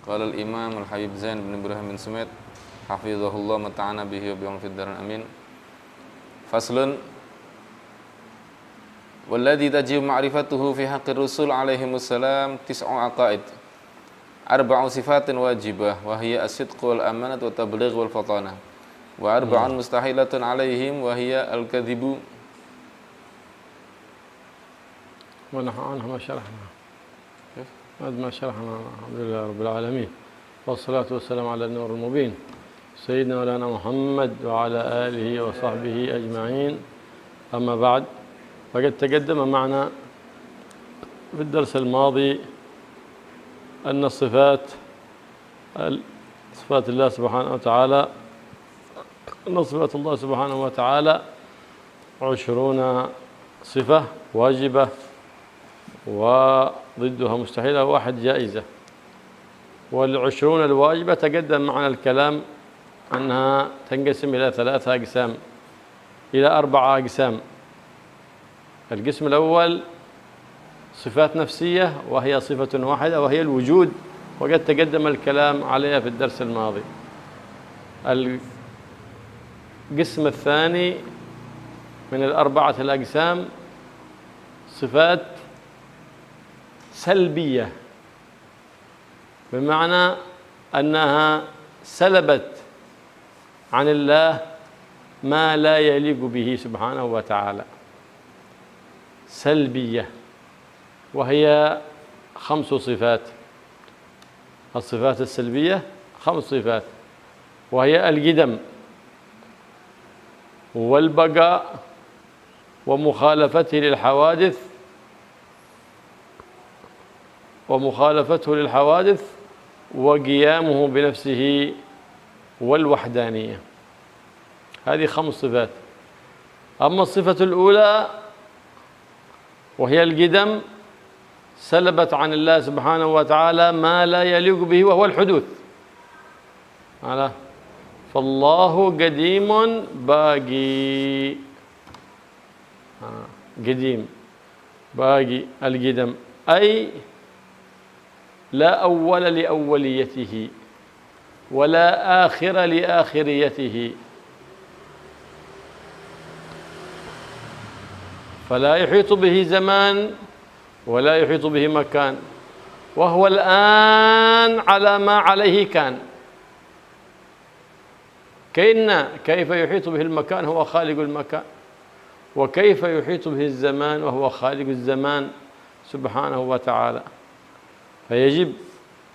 Qala al-Imam Al-Habib Zain bin Ibrahim bin Sumait hafizahullah mata'ana bihi wa bi'am fid daran amin. Faslun walladzi tajibu ma'rifatuhu fi haqqir rusul alaihimus salam tis'u aqaid. Arba'u sifatin wajibah wa hiya as-sidqu wal amanatu wa tabligh wal fatanah. Wa arba'un mustahilatun alaihim wa hiya al-kadhibu. ونحن عنها ما شرحنا بعد ما شرحنا الحمد لله رب العالمين والصلاة والسلام على النور المبين سيدنا مولانا محمد وعلى آله وصحبه أجمعين. أما بعد، فقد تقدم معنا في الدرس الماضي أن صفات الله سبحانه وتعالى أن صفات الله سبحانه وتعالى 20 صفة واجبة وضدها مستحيلة واحد جائزة. وال20 الواجبة تقدم معنا الكلام أنها تنقسم إلى 3 أقسام، إلى 4 أقسام. القسم الأول صفات نفسية وهي صفة واحدة وهي الوجود، وقد تقدم الكلام عليها في الدرس الماضي. القسم الثاني من ال4 الأقسام صفات سلبية، بمعنى أنها سلبت عن الله ما لا يليق به سبحانه وتعالى، سلبية، وهي 5 صفات. الصفات السلبية 5 صفات، وهي القدم والبقاء ومخالفته للحوادث وقيامه بنفسه والوحدانية. هذه 5 صفات. أما الصفة الأولى وهي القدم سلبت عن الله سبحانه وتعالى ما لا يليق به وهو الحدوث. فالله قديم باقي، قديم باقي القدم، أي لا أول لأوليته ولا آخر لآخريته، فلا يحيط به زمان ولا يحيط به مكان، وهو الآن على ما عليه كان. كيف يحيط به المكان؟ هو خالق المكان. وكيف يحيط به الزمان وهو خالق الزمان سبحانه وتعالى. فيجب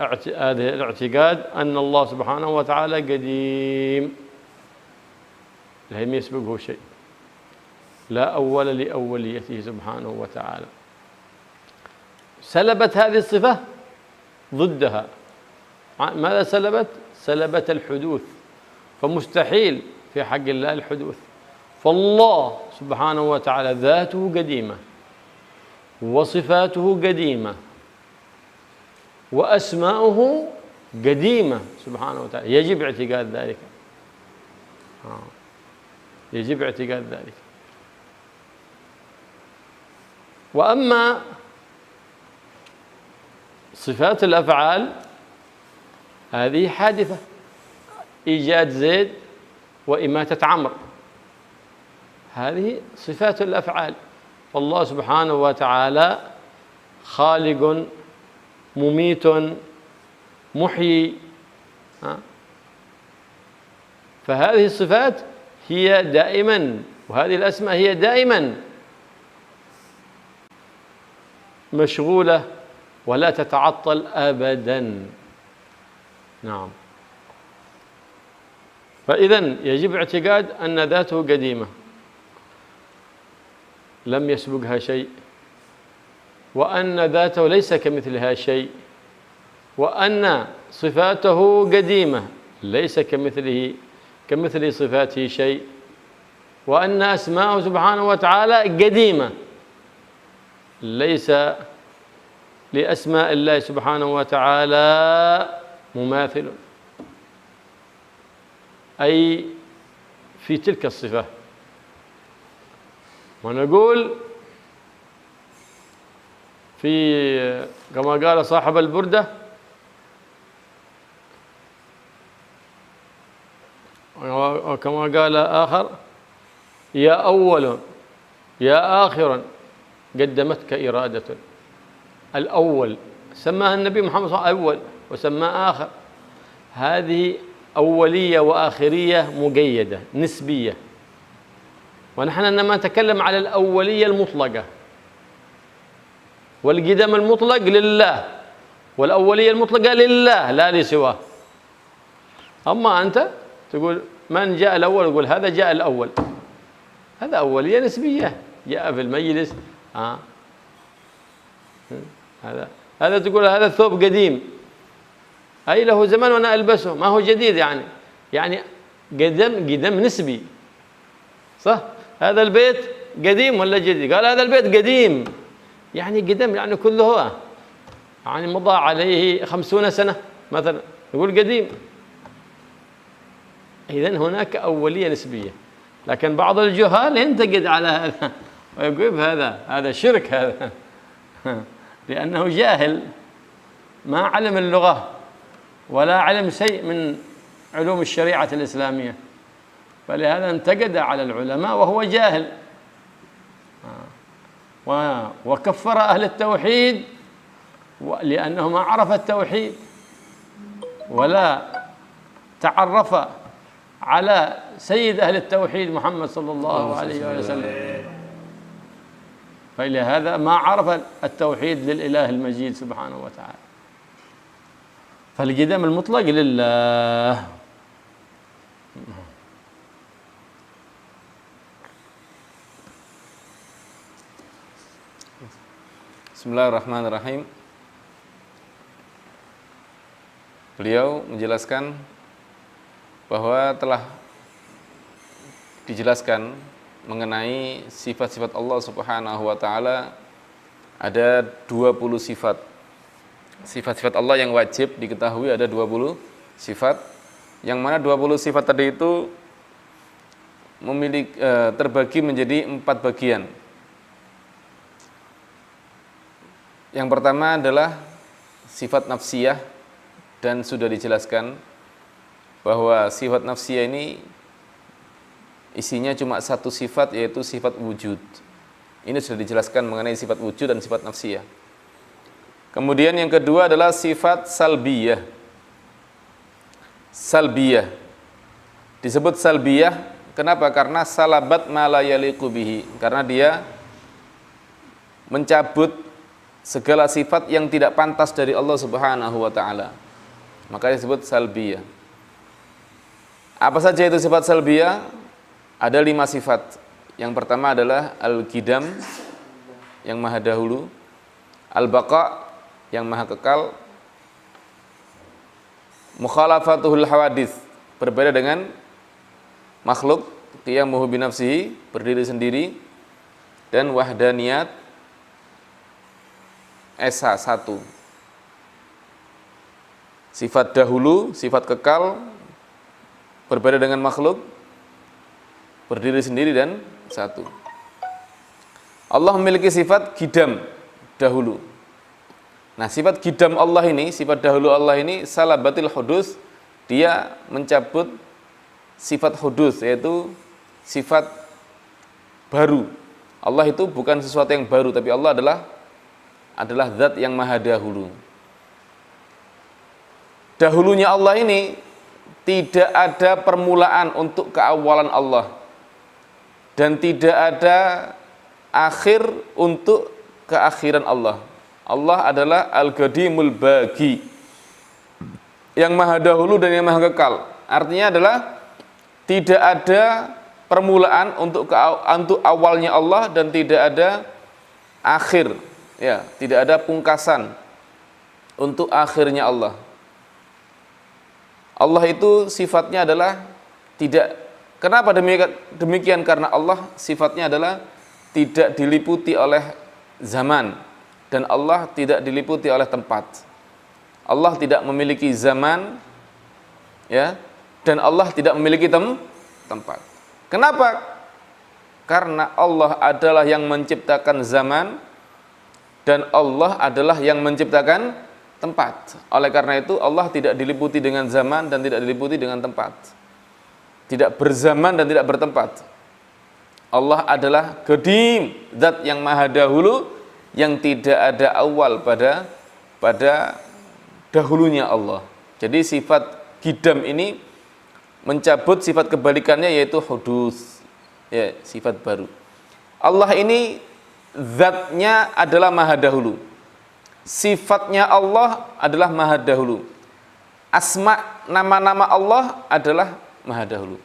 هذا الاعتقاد أن الله سبحانه وتعالى قديم، لم يسبقه شيء، لا أول لأوليته سبحانه وتعالى. سلبت هذه الصفة ضدها. ماذا سلبت؟ سلبت الحدوث، فمستحيل في حق الله الحدوث. فالله سبحانه وتعالى ذاته قديمة وصفاته قديمة وأسماؤه قديمة سبحانه وتعالى. يجب اعتقاد ذلك، يجب اعتقاد ذلك. وأما صفات الأفعال هذه حادثة، إيجاد زيد وإماتة عمرو، هذه صفات الأفعال. فالله سبحانه وتعالى خالق مميت محيي، فهذه الصفات هي دائما، وهذه الأسماء هي دائما مشغولة ولا تتعطل أبدا. نعم. فإذن يجب اعتقاد أن ذاته قديمة لم يسبقها شيء، وأن ذاته ليس كمثلها شيء، وأن صفاته قديمة ليس كمثل صفاته شيء، وأن أسماءه سبحانه وتعالى قديمة ليس لأسماء الله سبحانه وتعالى مماثل، أي في تلك الصفة. ونقول كما قال صاحب البردة: وكما قال آخر يا أول يا آخر قدمتك إرادة. الأول سماها النبي محمد صلى الله عليه وسلم أول وسماه آخر. هذه أولية وآخرية مقيدة نسبية، ونحن إنما نتكلم على الأولية المطلقة، والقدم المطلق لله، والأولية المطلقة لله لا لسواه. أما أنت تقول من جاء الأول، يقول هذا جاء الأول، هذا أولية نسبية، جاء في المجلس هذا تقول هذا الثوب قديم، أي له زمن وأنا ألبسه، ما هو جديد يعني قدم نسبي، صح؟ هذا البيت قديم ولا جديد؟ قال هذا البيت قديم، يعني قدم يعني كله يعني مضى عليه 50 سنة مثلا، يقول قديم. إذن هناك أولية نسبية، لكن بعض الجهال ينتقد على هذا ويقول هذا شرك هذا لأنه جاهل ما علم اللغة ولا علم شيء من علوم الشريعة الإسلامية، فلهذا انتقد على العلماء وهو جاهل، وكفر أهل التوحيد لأنه ما عرف التوحيد ولا تعرف على سيد أهل التوحيد محمد صلى الله عليه وسلم، فلهذا ما عرف التوحيد للإله المجيد سبحانه وتعالى. فالقدم المطلق لله. Bismillahirrahmanirrahim. Beliau menjelaskan bahwa telah dijelaskan mengenai sifat-sifat Allah Subhanahu wa taala ada 20 sifat. Sifat-sifat Allah yang wajib diketahui ada 20 sifat, yang mana 20 sifat tadi itu terbagi menjadi 4 bagian. Yang pertama adalah sifat nafsiyah, dan sudah dijelaskan bahwa sifat nafsiyah ini isinya cuma satu sifat, yaitu sifat wujud. Ini sudah dijelaskan mengenai sifat wujud dan sifat nafsiyah. Kemudian yang kedua adalah sifat salbiyah. Salbiyah disebut salbiyah, kenapa? Karena salabat ma la yaliqu bihi, karena dia mencabut segala sifat yang tidak pantas dari Allah Subhanahu wa taala. Makanya disebut salbiyah. Apa saja itu sifat salbiyah? Ada 5 sifat. Yang pertama adalah al-qidam, yang maha dahulu, al-baqa, yang maha kekal, mukhalafatuhul hawadits, berbeda dengan makhluk, qiyamuhu binafsihi, berdiri sendiri, dan wahdaniyat, esa, satu. Sifat dahulu, sifat kekal, berbeda dengan makhluk, berdiri sendiri, dan satu. Allah memiliki sifat qidam, dahulu. Nah, sifat qidam Allah ini, sifat dahulu Allah ini salabatil hudus, dia mencabut sifat hudus, yaitu sifat baru. Allah itu bukan sesuatu yang baru, tapi Allah adalah zat yang maha dahulu. Dahulunya Allah ini tidak ada permulaan untuk keawalan Allah, dan tidak ada akhir untuk keakhiran Allah. Allah adalah al-qadimul baqi, yang maha dahulu dan yang maha kekal. Artinya adalah tidak ada permulaan untuk awalnya Allah, dan tidak ada akhir, ya, tidak ada pungkasan untuk akhirnya Allah. Allah itu sifatnya adalah tidak. Kenapa demikian? Karena Allah sifatnya adalah tidak diliputi oleh zaman, dan Allah tidak diliputi oleh tempat. Allah tidak memiliki zaman, ya, dan Allah tidak memiliki tempat. Kenapa? Karena Allah adalah yang menciptakan zaman, dan Allah adalah yang menciptakan tempat. Oleh karena itu Allah tidak diliputi dengan zaman dan tidak diliputi dengan tempat. tidak berzaman dan tidak bertempat. Allah adalah qadim, zat yang maha dahulu, yang tidak ada awal pada dahulunya Allah. Jadi sifat qidam ini mencabut sifat kebalikannya, yaitu hudus, ya, sifat baru. Allah ini zatnya adalah maha dahulu. Sifatnya Allah adalah maha dahulu. Asma, nama-nama Allah adalah maha dahulu.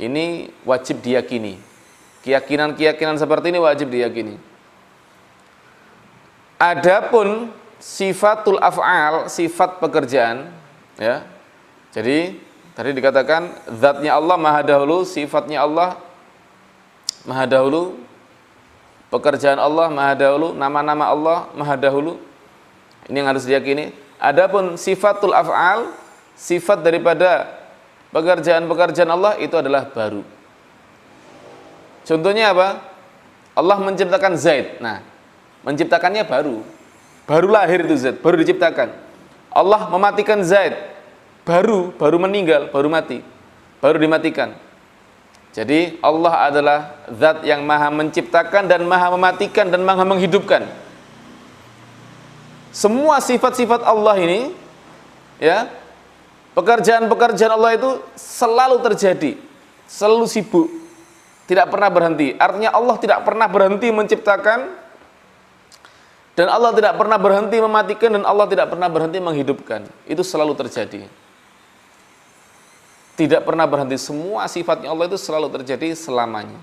Ini wajib diyakini. Keyakinan-keyakinan seperti ini wajib diyakini. Adapun sifatul af'al, sifat pekerjaan, ya. Jadi tadi dikatakan zatnya Allah maha dahulu, sifatnya Allah maha dahulu, pekerjaan Allah maha dahulu, nama-nama Allah maha dahulu. Ini yang harus diyakini. Adapun sifatul af'al, sifat daripada pekerjaan-pekerjaan Allah itu adalah baru. Contohnya apa? Allah menciptakan Zaid. Nah, menciptakannya baru. Baru lahir itu Zaid, baru diciptakan. Allah mematikan Zaid. Baru meninggal, baru mati. Baru dimatikan. Jadi Allah adalah zat yang maha menciptakan dan maha mematikan dan maha menghidupkan. Semua sifat-sifat Allah ini, ya, pekerjaan-pekerjaan Allah itu selalu terjadi, selalu sibuk, tidak pernah berhenti. Artinya Allah tidak pernah berhenti menciptakan, dan Allah tidak pernah berhenti mematikan, dan Allah tidak pernah berhenti menghidupkan. Itu selalu terjadi. Tidak pernah berhenti. Semua sifatnya Allah itu selalu terjadi selamanya.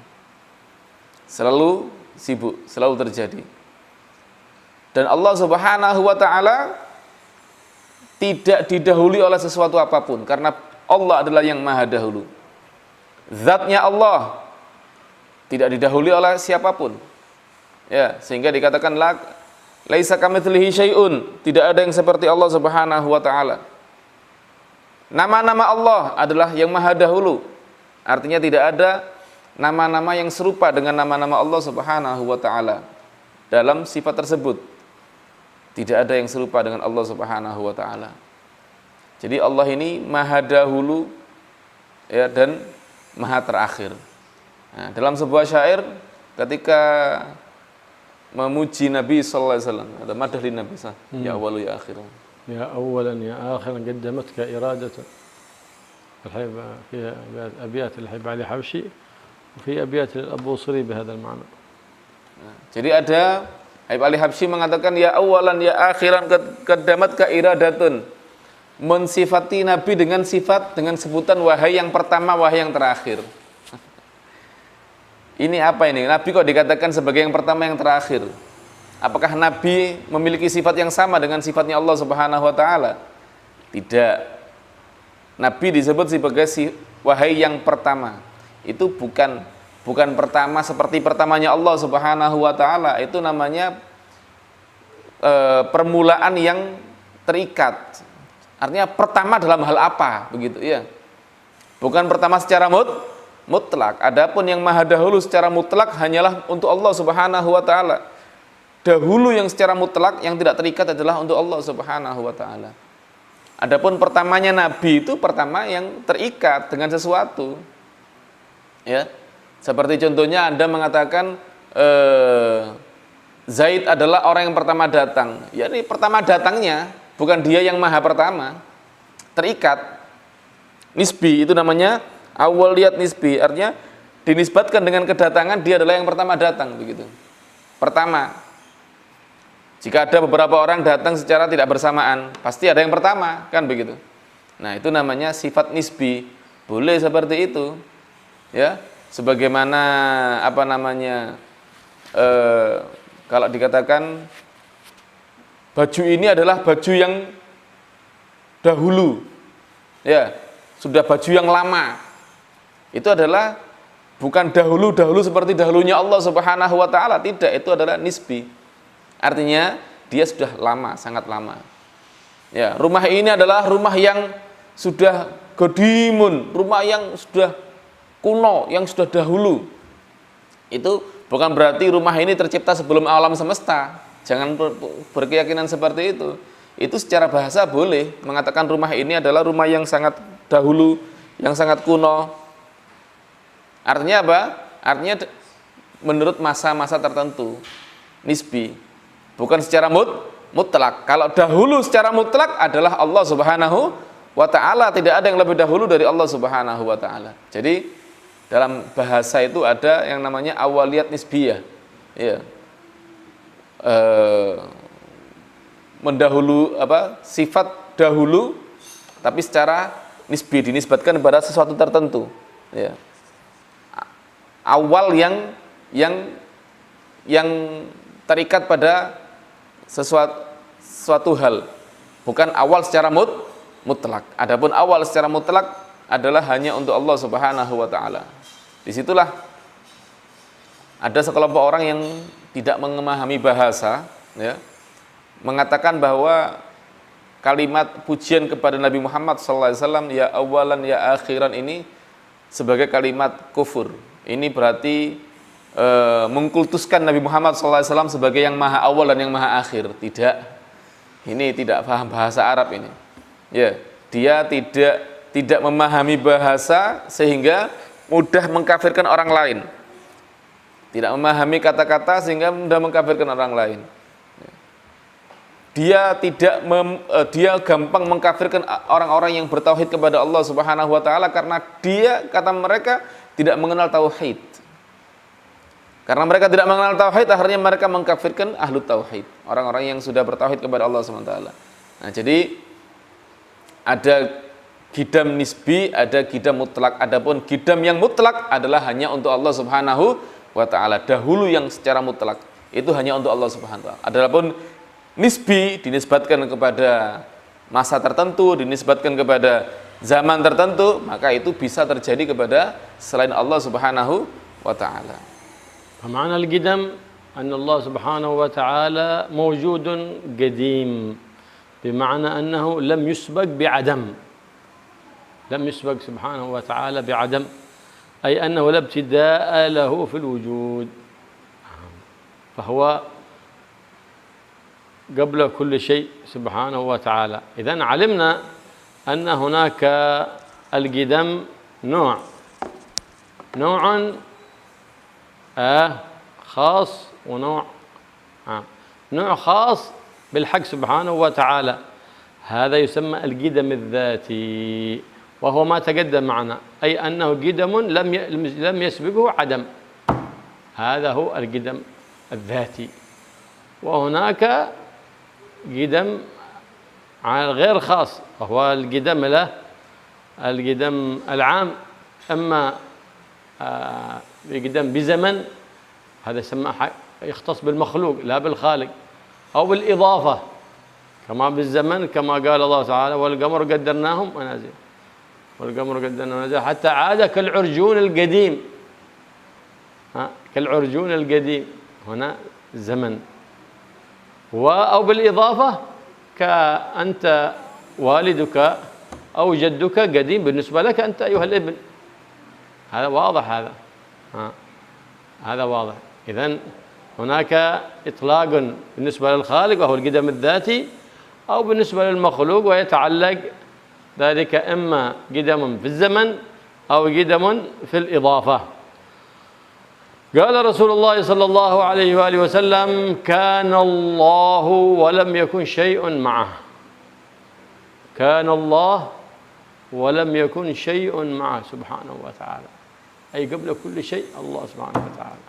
Selalu sibuk, selalu terjadi. Dan Allah Subhanahu wa ta'ala tidak didahului oleh sesuatu apapun, karena Allah adalah yang maha dahulu. Zatnya Allah tidak didahului oleh siapapun. Ya, sehingga dikatakan laisa kamitslihi syai'un, tidak ada yang seperti Allah Subhanahu wa ta'ala. Nama-nama Allah adalah yang maha dahulu. Artinya tidak ada nama-nama yang serupa dengan nama-nama Allah Subhanahu wa ta'ala dalam sifat tersebut. Tidak ada yang serupa dengan Allah Subhanahu wa ta'ala. Jadi Allah ini maha dahulu, ya, dan maha terakhir. Nah, dalam sebuah syair ketika memuji Nabi sallallahu alaihi wasallam, ada madah li Nabi sallallahu alaihi wasallam, ya awalu ya akhir. يا أولا يا آخرا قدمتك إرادة الحبيب في أبيات الحبيب علي حبشي وفي أبيات الأبوصري بهذا المعنى. Jadi ada Habib Ali Habsyi mengatakan ya awalan ya akhiran qadamatka iradatun, mensifati Nabi dengan sifat, dengan sebutan wahai yang pertama, wahai yang terakhir. Ini apa ini? Nabi kok dikatakan sebagai yang pertama, yang terakhir? Apakah Nabi memiliki sifat yang sama dengan sifatnya Allah Subhanahu wa ta'ala? Tidak. Nabi disebut sebagai wahai yang pertama. Itu bukan pertama seperti pertamanya Allah Subhanahu wa ta'ala. Itu namanya permulaan yang terikat. Artinya pertama dalam hal apa, begitu ya. Bukan pertama secara mutlak. Adapun yang maha dahulu secara mutlak hanyalah untuk Allah Subhanahu wa ta'ala. Dahulu yang secara mutlak yang tidak terikat adalah untuk Allah Subhanahu wa ta'ala. Adapun pertamanya Nabi itu pertama yang terikat dengan sesuatu. Ya. Seperti contohnya Anda mengatakan Zaid adalah orang yang pertama datang. Ya, ini pertama datangnya, bukan dia yang maha pertama. Terikat. Nisbi itu namanya awaliyat nisbi. Artinya dinisbatkan dengan kedatangan, dia adalah yang pertama datang, begitu. Pertama. Jika ada beberapa orang datang secara tidak bersamaan, pasti ada yang pertama, kan begitu. Nah, itu namanya sifat nisbi. Boleh seperti itu. Ya, sebagaimana apa namanya? Kalau dikatakan baju ini adalah baju yang dahulu. Ya, sudah baju yang lama. Itu adalah bukan dahulu seperti dahulunya Allah Subhanahu wa ta'ala, tidak, itu adalah nisbi. Artinya dia sudah lama, sangat lama. Ya, rumah ini adalah rumah yang sudah qadimun, rumah yang sudah kuno, yang sudah dahulu. Itu bukan berarti rumah ini tercipta sebelum alam semesta. Jangan berkeyakinan seperti itu. Itu secara bahasa boleh mengatakan rumah ini adalah rumah yang sangat dahulu, yang sangat kuno, Artinya apa? Artinya menurut masa-masa tertentu, nisbi, bukan secara mutlak. Kalau dahulu secara mutlak adalah Allah Subhanahu wa ta'ala, tidak ada yang lebih dahulu dari Allah Subhanahu wa ta'ala. Jadi dalam bahasa itu ada yang namanya awaliyat nisbiyah. Ya. Mendahulu sifat dahulu tapi secara nisbi, dinisbatkan kepada sesuatu tertentu. Ya. Awal yang terikat pada suatu hal, bukan awal secara mutlak. Adapun awal secara mutlak adalah hanya untuk Allah Subhanahu wa ta'ala. Disitulah ada sekelompok orang yang tidak memahami bahasa, ya, mengatakan bahwa kalimat pujian kepada Nabi Muhammad SAW, ya awalan ya akhiran, ini sebagai kalimat kufur. Ini berarti mengkultuskan Nabi Muhammad SAW sebagai yang maha awal dan yang maha akhir. Tidak, ini tidak paham bahasa Arab ini. Ya, dia tidak memahami bahasa sehingga mudah mengkafirkan orang lain. Tidak memahami kata-kata sehingga mudah mengkafirkan orang lain. Dia gampang mengkafirkan orang-orang yang bertauhid kepada Allah Subhanahu wa ta'ala karena dia, kata mereka, tidak mengenal tauhid. Karena mereka tidak mengenal tauhid, akhirnya mereka mengkafirkan ahlu tauhid, orang-orang yang sudah bertauhid kepada Allah Subhanahu wa ta'ala. Nah, jadi ada gidam nisbi, ada gidam mutlak. Adapun gidam yang mutlak adalah hanya untuk Allah Subhanahu wa ta'ala. Dahulu yang secara mutlak itu hanya untuk Allah Subhanahu wa ta'ala. Adapun nisbi dinisbatkan kepada masa tertentu, dinisbatkan kepada zaman tertentu, maka itu bisa terjadi kepada selain Allah Subhanahu wa ta'ala. فمعنى القدم أن الله سبحانه وتعالى موجود قديم، بمعنى أنه لم يسبق بعدم، لم يسبق سبحانه وتعالى بعدم، أي أنه لا ابتداء له في الوجود، فهو قبل كل شيء سبحانه وتعالى. إذن علمنا أن هناك القدم نوع خاص ونوع نوع خاص بالحق سبحانه وتعالى، هذا يسمى القدم الذاتي، وهو ما تقدم معنا، أي أنه قدم لم يسبقه عدم، هذا هو القدم الذاتي. وهناك قدم غير خاص، وهو القدم القدم العام، أما يقدم بزمن، هذا يسمى يختص بالمخلوق لا بالخالق، أو بالإضافة كما بالزمن، كما قال الله تعالى والقمر قدرناهم منازل، والقمر قدرناهم منازل حتى عاد كالعرجون القديم، كالعرجون القديم، هنا زمن. أو بالإضافة كأنت والدك أو جدك قديم بالنسبة لك أنت أيها الابن، هذا واضح، هذا واضح. إذن هناك إطلاق بالنسبة للخالق وهو القدم الذاتي، أو بالنسبة للمخلوق ويتعلق ذلك إما قدم في الزمن أو قدم في الإضافة. قال رسول الله صلى الله عليه وآله وسلم كان الله ولم يكن شيء معه، كان الله ولم يكن شيء معه سبحانه وتعالى، أي قبل كل شيء الله سبحانه وتعالى،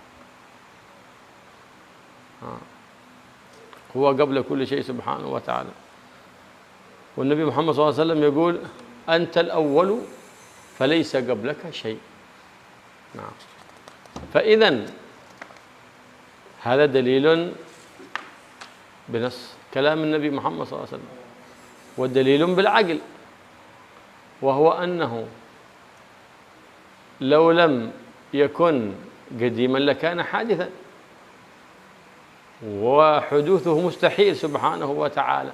هو قبل كل شيء سبحانه وتعالى. والنبي محمد صلى الله عليه وسلم يقول أنت الأول فليس قبلك شيء. نعم. فإذن هذا دليل بنص كلام النبي محمد صلى الله عليه وسلم، والدليل بالعقل، وهو أنه لو لم يكن قديما لكان حادثا، وحدوثه مستحيل سبحانه وتعالى.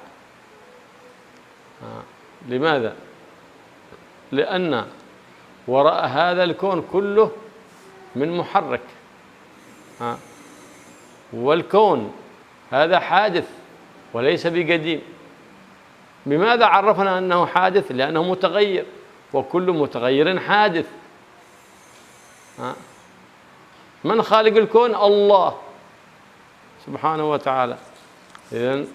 لماذا؟ لأن وراء هذا الكون كله من محرك، والكون هذا حادث وليس بقديم. بماذا عرفنا أنه حادث؟ لأنه متغير، وكل متغير حادث. من خالق الكون؟ الله سبحانه وتعالى. إذن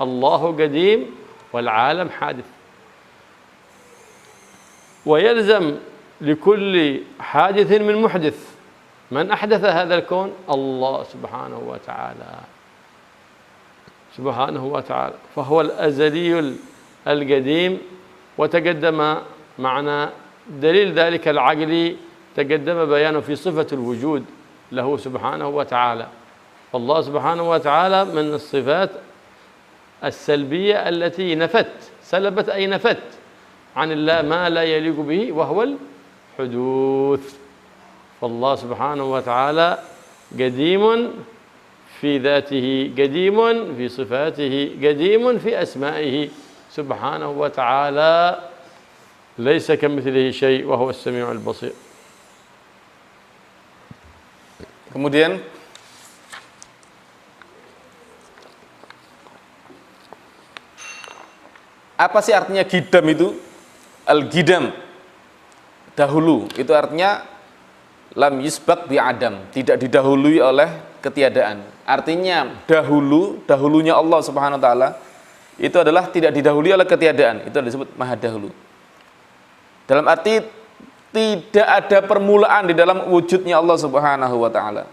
الله قديم والعالم حادث، ويلزم لكل حادث من محدث. من أحدث هذا الكون؟ الله سبحانه وتعالى، سبحانه وتعالى. فهو الأزلي القديم. وتقدم معنا دليل ذلك العقلي، تقدم بيانه في صفة الوجود له سبحانه وتعالى. فالله سبحانه وتعالى من الصفات السلبية التي سلبت أي نفت عن الله ما لا يليق به، وهو الحدوث. فالله سبحانه وتعالى قديم في ذاته، قديم في صفاته، قديم في أسمائه سبحانه وتعالى، ليس كمثله شيء وهو السميع البصير. Kemudian apa sih artinya gidam itu? Al-gidam, dahulu, itu artinya lam yusbaq bi adam, tidak didahului oleh ketiadaan. Artinya dahulunya Allah Subhanahu wa taala itu adalah tidak didahului oleh ketiadaan. Itu disebut maha dahulu. Dalam arti tidak ada permulaan di dalam wujudnya Allah Subhanahu wa taala.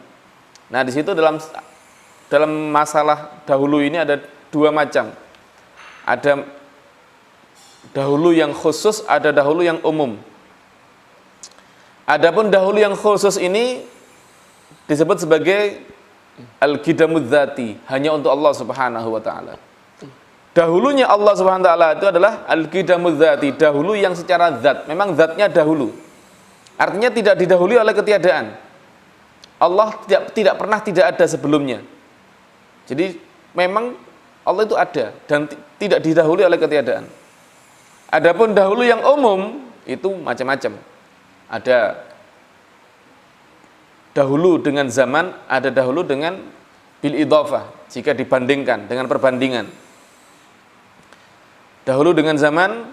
Nah, di situ dalam masalah dahulu ini ada dua macam. Ada dahulu yang khusus, ada dahulu yang umum. Adapun dahulu yang khusus ini disebut sebagai al-qidamudz dzati, hanya untuk Allah Subhanahu wa taala. Dahulunya Allah Subhanahu wa taala itu adalah al-qidamudz dzati, dahulu yang secara zat, memang zatnya dahulu. Artinya tidak didahului oleh ketiadaan. Allah tidak pernah tidak ada sebelumnya. Jadi memang Allah itu ada dan tidak didahului oleh ketiadaan. Adapun dahulu yang umum itu macam-macam. Ada dahulu dengan zaman, ada dahulu dengan bil idhafah, jika dibandingkan dengan perbandingan. Dahulu dengan zaman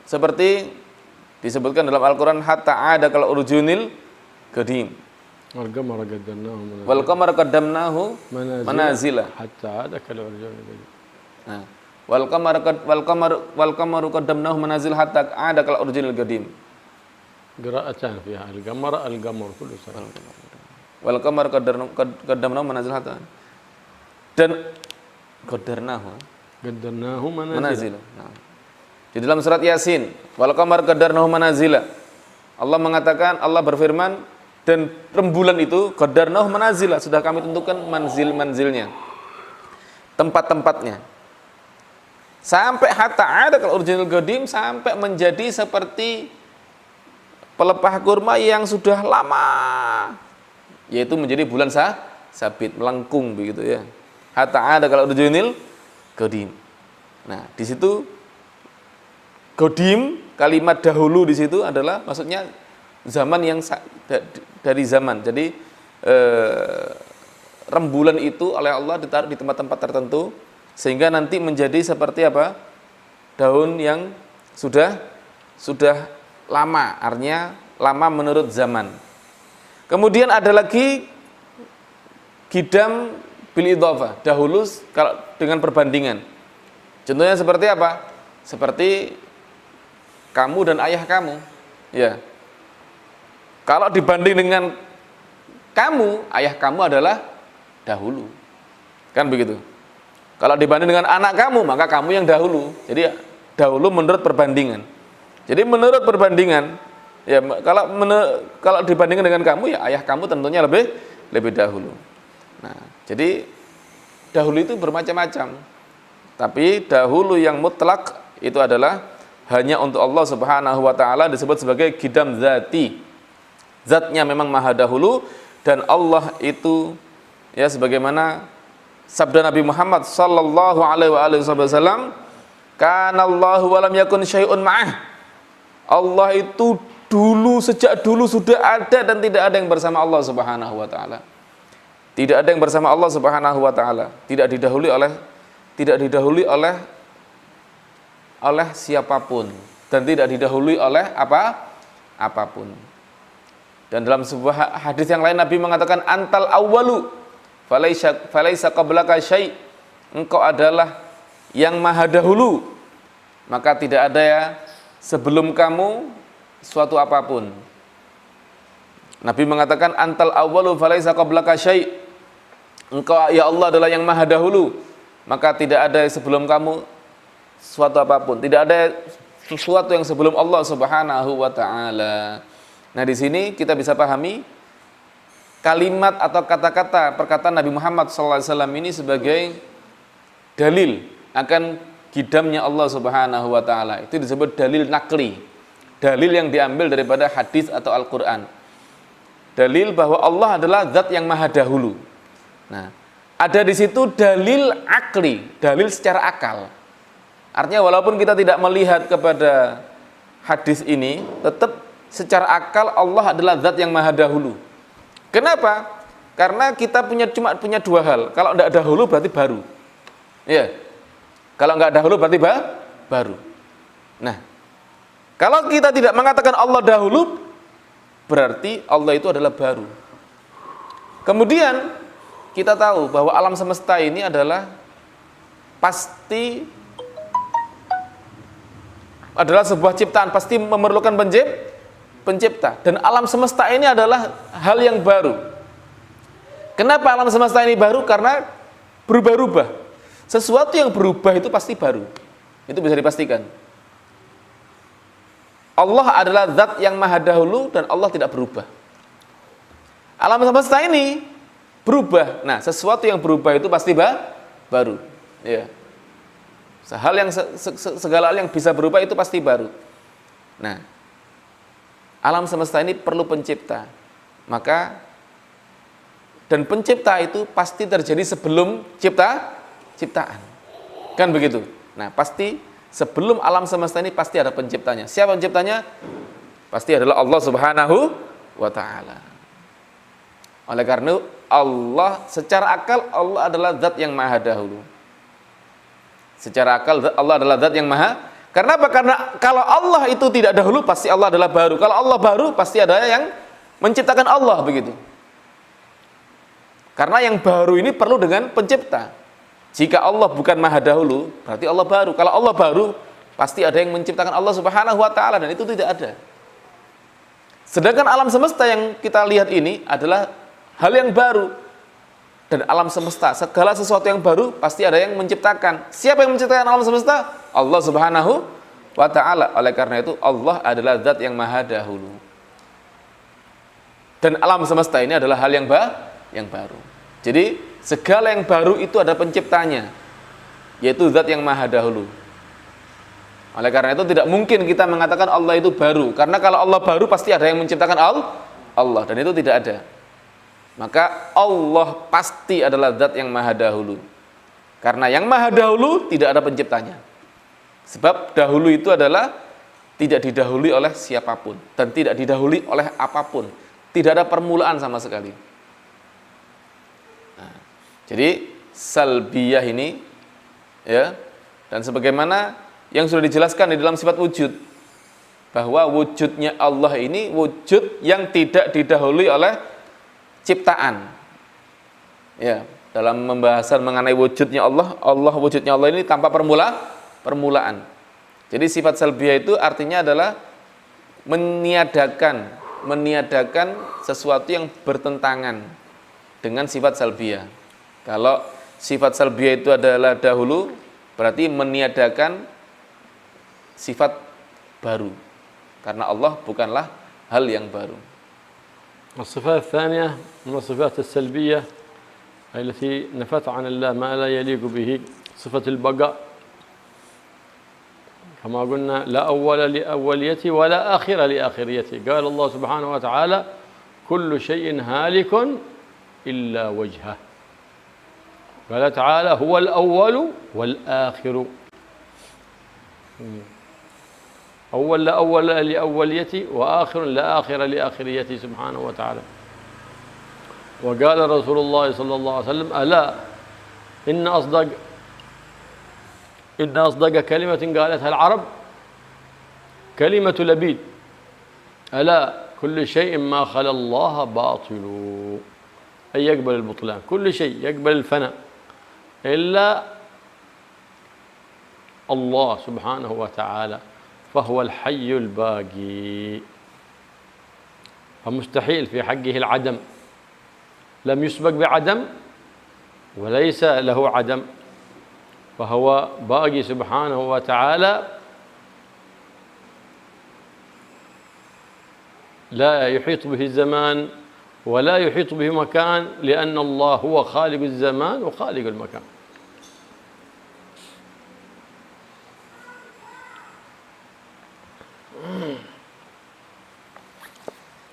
seperti disebutkan dalam Al-Qur'an, hatta ada kal urjunil qadim. Wal qamara qaddamnahu manazila hatta ada kal urjunil qadim. Nah, wal qamaru qaddamnahu manazil hatta ada kal urjunil qadim. Qira'atan fiha al-qamar kullu sa'a. Wal qamara qaddamnahu manazil hatta. Dan qaddarnahu manazila. Nah. Di dalam surat Yasin, wal qamar qaddarnahu manazila. Allah mengatakan, Allah berfirman, dan rembulan itu qaddarnahu manazila, sudah kami tentukan manzilnya, tempat-tempatnya. Sampai hatta ada kal urjunil qadim, sampai menjadi seperti pelepah kurma yang sudah lama, yaitu menjadi bulan sabit, melengkung begitu ya. Hatta ada kal urjunil qadim. Nah, di situ qadim, kalimat dahulu di situ adalah maksudnya zaman yang dari zaman. Jadi rembulan itu oleh Allah ditaruh di tempat-tempat tertentu sehingga nanti menjadi seperti apa? Daun yang sudah lama, artinya lama menurut zaman. Kemudian ada lagi qidam bil idhafah, dahulu kalau dengan perbandingan. Contohnya seperti apa? Seperti kamu dan ayah kamu, ya. Kalau dibanding dengan kamu, ayah kamu adalah dahulu, kan begitu. Kalau dibanding dengan anak kamu, maka kamu yang dahulu. Jadi dahulu menurut perbandingan. Jadi menurut perbandingan, ya kalau dibandingkan dengan kamu, ya ayah kamu tentunya lebih dahulu. Nah, jadi dahulu itu bermacam-macam. Tapi dahulu yang mutlak itu adalah hanya untuk Allah Subhanahu wa taala, disebut sebagai qidam dzati. Zatnya memang maha dahulu, dan Allah itu ya sebagaimana sabda Nabi Muhammad sallallahu alaihi wasallam, kana Allahu wa lam yakun syai'un ma'ah. Allah itu sejak dulu sudah ada dan tidak ada yang bersama Allah Subhanahu wa taala. Tidak ada yang bersama Allah Subhanahu wa taala, tidak didahului oleh siapapun dan tidak didahului oleh apapun. Dan dalam sebuah hadis yang lain Nabi mengatakan antal awwalu falaisa qablaka syai'. Engkau adalah yang maha dahulu, maka tidak ada ya sebelum kamu suatu apapun. Nabi mengatakan antal awwalu falaisa qablaka syai'. Engkau ya Allah adalah yang maha dahulu, maka tidak ada sebelum kamu suatu apapun. Tidak ada sesuatu yang sebelum Allah Subhanahu wa taala. Nah, di sini kita bisa pahami kalimat atau kata-kata perkataan Nabi Muhammad SAW ini sebagai dalil akan kidamnya Allah Subhanahu wa taala. Itu disebut dalil nakli. Dalil yang diambil daripada hadis atau Al-Qur'an. Dalil bahwa Allah adalah zat yang maha dahulu. Nah, ada di situ dalil akli, dalil secara akal. Artinya walaupun kita tidak melihat kepada hadis ini, tetap secara akal Allah adalah zat yang maha dahulu. Kenapa? Karena kita cuma punya dua hal. Kalau tidak dahulu berarti baru. Ya. Kalau nggak dahulu berarti baru. Nah, kalau kita tidak mengatakan Allah dahulu, berarti Allah itu adalah baru. Kemudian kita tahu bahwa alam semesta ini adalah pasti adalah sebuah ciptaan, pasti memerlukan pencipta. Dan alam semesta ini adalah hal yang baru. Kenapa alam semesta ini baru? Karena berubah-ubah. Sesuatu yang berubah itu pasti baru. Itu bisa dipastikan. Allah adalah zat yang maha dahulu dan Allah tidak berubah. Alam semesta ini berubah. Nah, sesuatu yang berubah itu pasti baru. Ya. Segala hal yang bisa berubah itu pasti baru. Nah, alam semesta ini perlu pencipta. Maka dan pencipta itu pasti terjadi sebelum ciptaan. Kan begitu. Nah, pasti sebelum alam semesta ini pasti ada penciptanya. Siapa penciptanya? Pasti adalah Allah Subhanahu wa taala. Oleh karena Allah secara akal Allah adalah zat yang maha dahulu. Secara akal Allah adalah zat yang maha. Karena apa? Karena kalau Allah itu tidak dahulu pasti Allah adalah baru. Kalau Allah baru pasti ada yang menciptakan Allah begitu. Karena yang baru ini perlu dengan pencipta. Jika Allah bukan maha dahulu, berarti Allah baru. Kalau Allah baru, pasti ada yang menciptakan Allah Subhanahu wa taala dan itu tidak ada. Sedangkan alam semesta yang kita lihat ini adalah hal yang baru. Dan alam semesta, segala sesuatu yang baru pasti ada yang menciptakan. Siapa yang menciptakan alam semesta? Allah Subhanahu wa taala. Oleh karena itu Allah adalah zat yang maha dahulu. Dan alam semesta ini adalah hal yang baru. Jadi segala yang baru itu ada penciptanya, yaitu zat yang maha dahulu. Oleh karena itu tidak mungkin kita mengatakan Allah itu baru, karena kalau Allah baru pasti ada yang menciptakan Allah, dan itu tidak ada. Maka Allah pasti adalah zat yang maha dahulu. Karena yang maha dahulu tidak ada penciptanya. Sebab dahulu itu adalah tidak didahului oleh siapapun dan tidak didahului oleh apapun. Tidak ada permulaan sama sekali. Nah, jadi salbiyah ini ya, dan sebagaimana yang sudah dijelaskan di dalam sifat wujud, bahwa wujudnya Allah ini wujud yang tidak didahului oleh ciptaan. Ya, dalam pembahasan mengenai wujudnya Allah, wujudnya Allah ini tanpa permulaan. Jadi sifat salbiyah itu artinya adalah meniadakan sesuatu yang bertentangan dengan sifat salbiyah. Kalau sifat salbiyah itu adalah dahulu, berarti meniadakan sifat baru. Karena Allah bukanlah hal yang baru. الصفات الثانية من الصفات السلبية التي نفت عن الله ما لا يليق به صفة البقاء كما قلنا لا أول لأوليته ولا آخر لآخريته. قال الله سبحانه وتعالى كل شيء هالك إلا وجهه. قال تعالى هو الأول والآخر. أول لا أول لأوليته وآخر لا آخر لآخريته سبحانه وتعالى. وقال رسول الله صلى الله عليه وسلم ألا إن أصدق كلمة قالتها العرب كلمة لبيد ألا كل شيء ما خلا الله باطل، أي يقبل البطلان، كل شيء يقبل الفناء إلا الله سبحانه وتعالى، فهو الحي الباقي، فمستحيل في حقه العدم، لم يسبق بعدم وليس له عدم، فهو باقي سبحانه وتعالى، لا يحيط به الزمان ولا يحيط به مكان، لأن الله هو خالق الزمان وخالق المكان.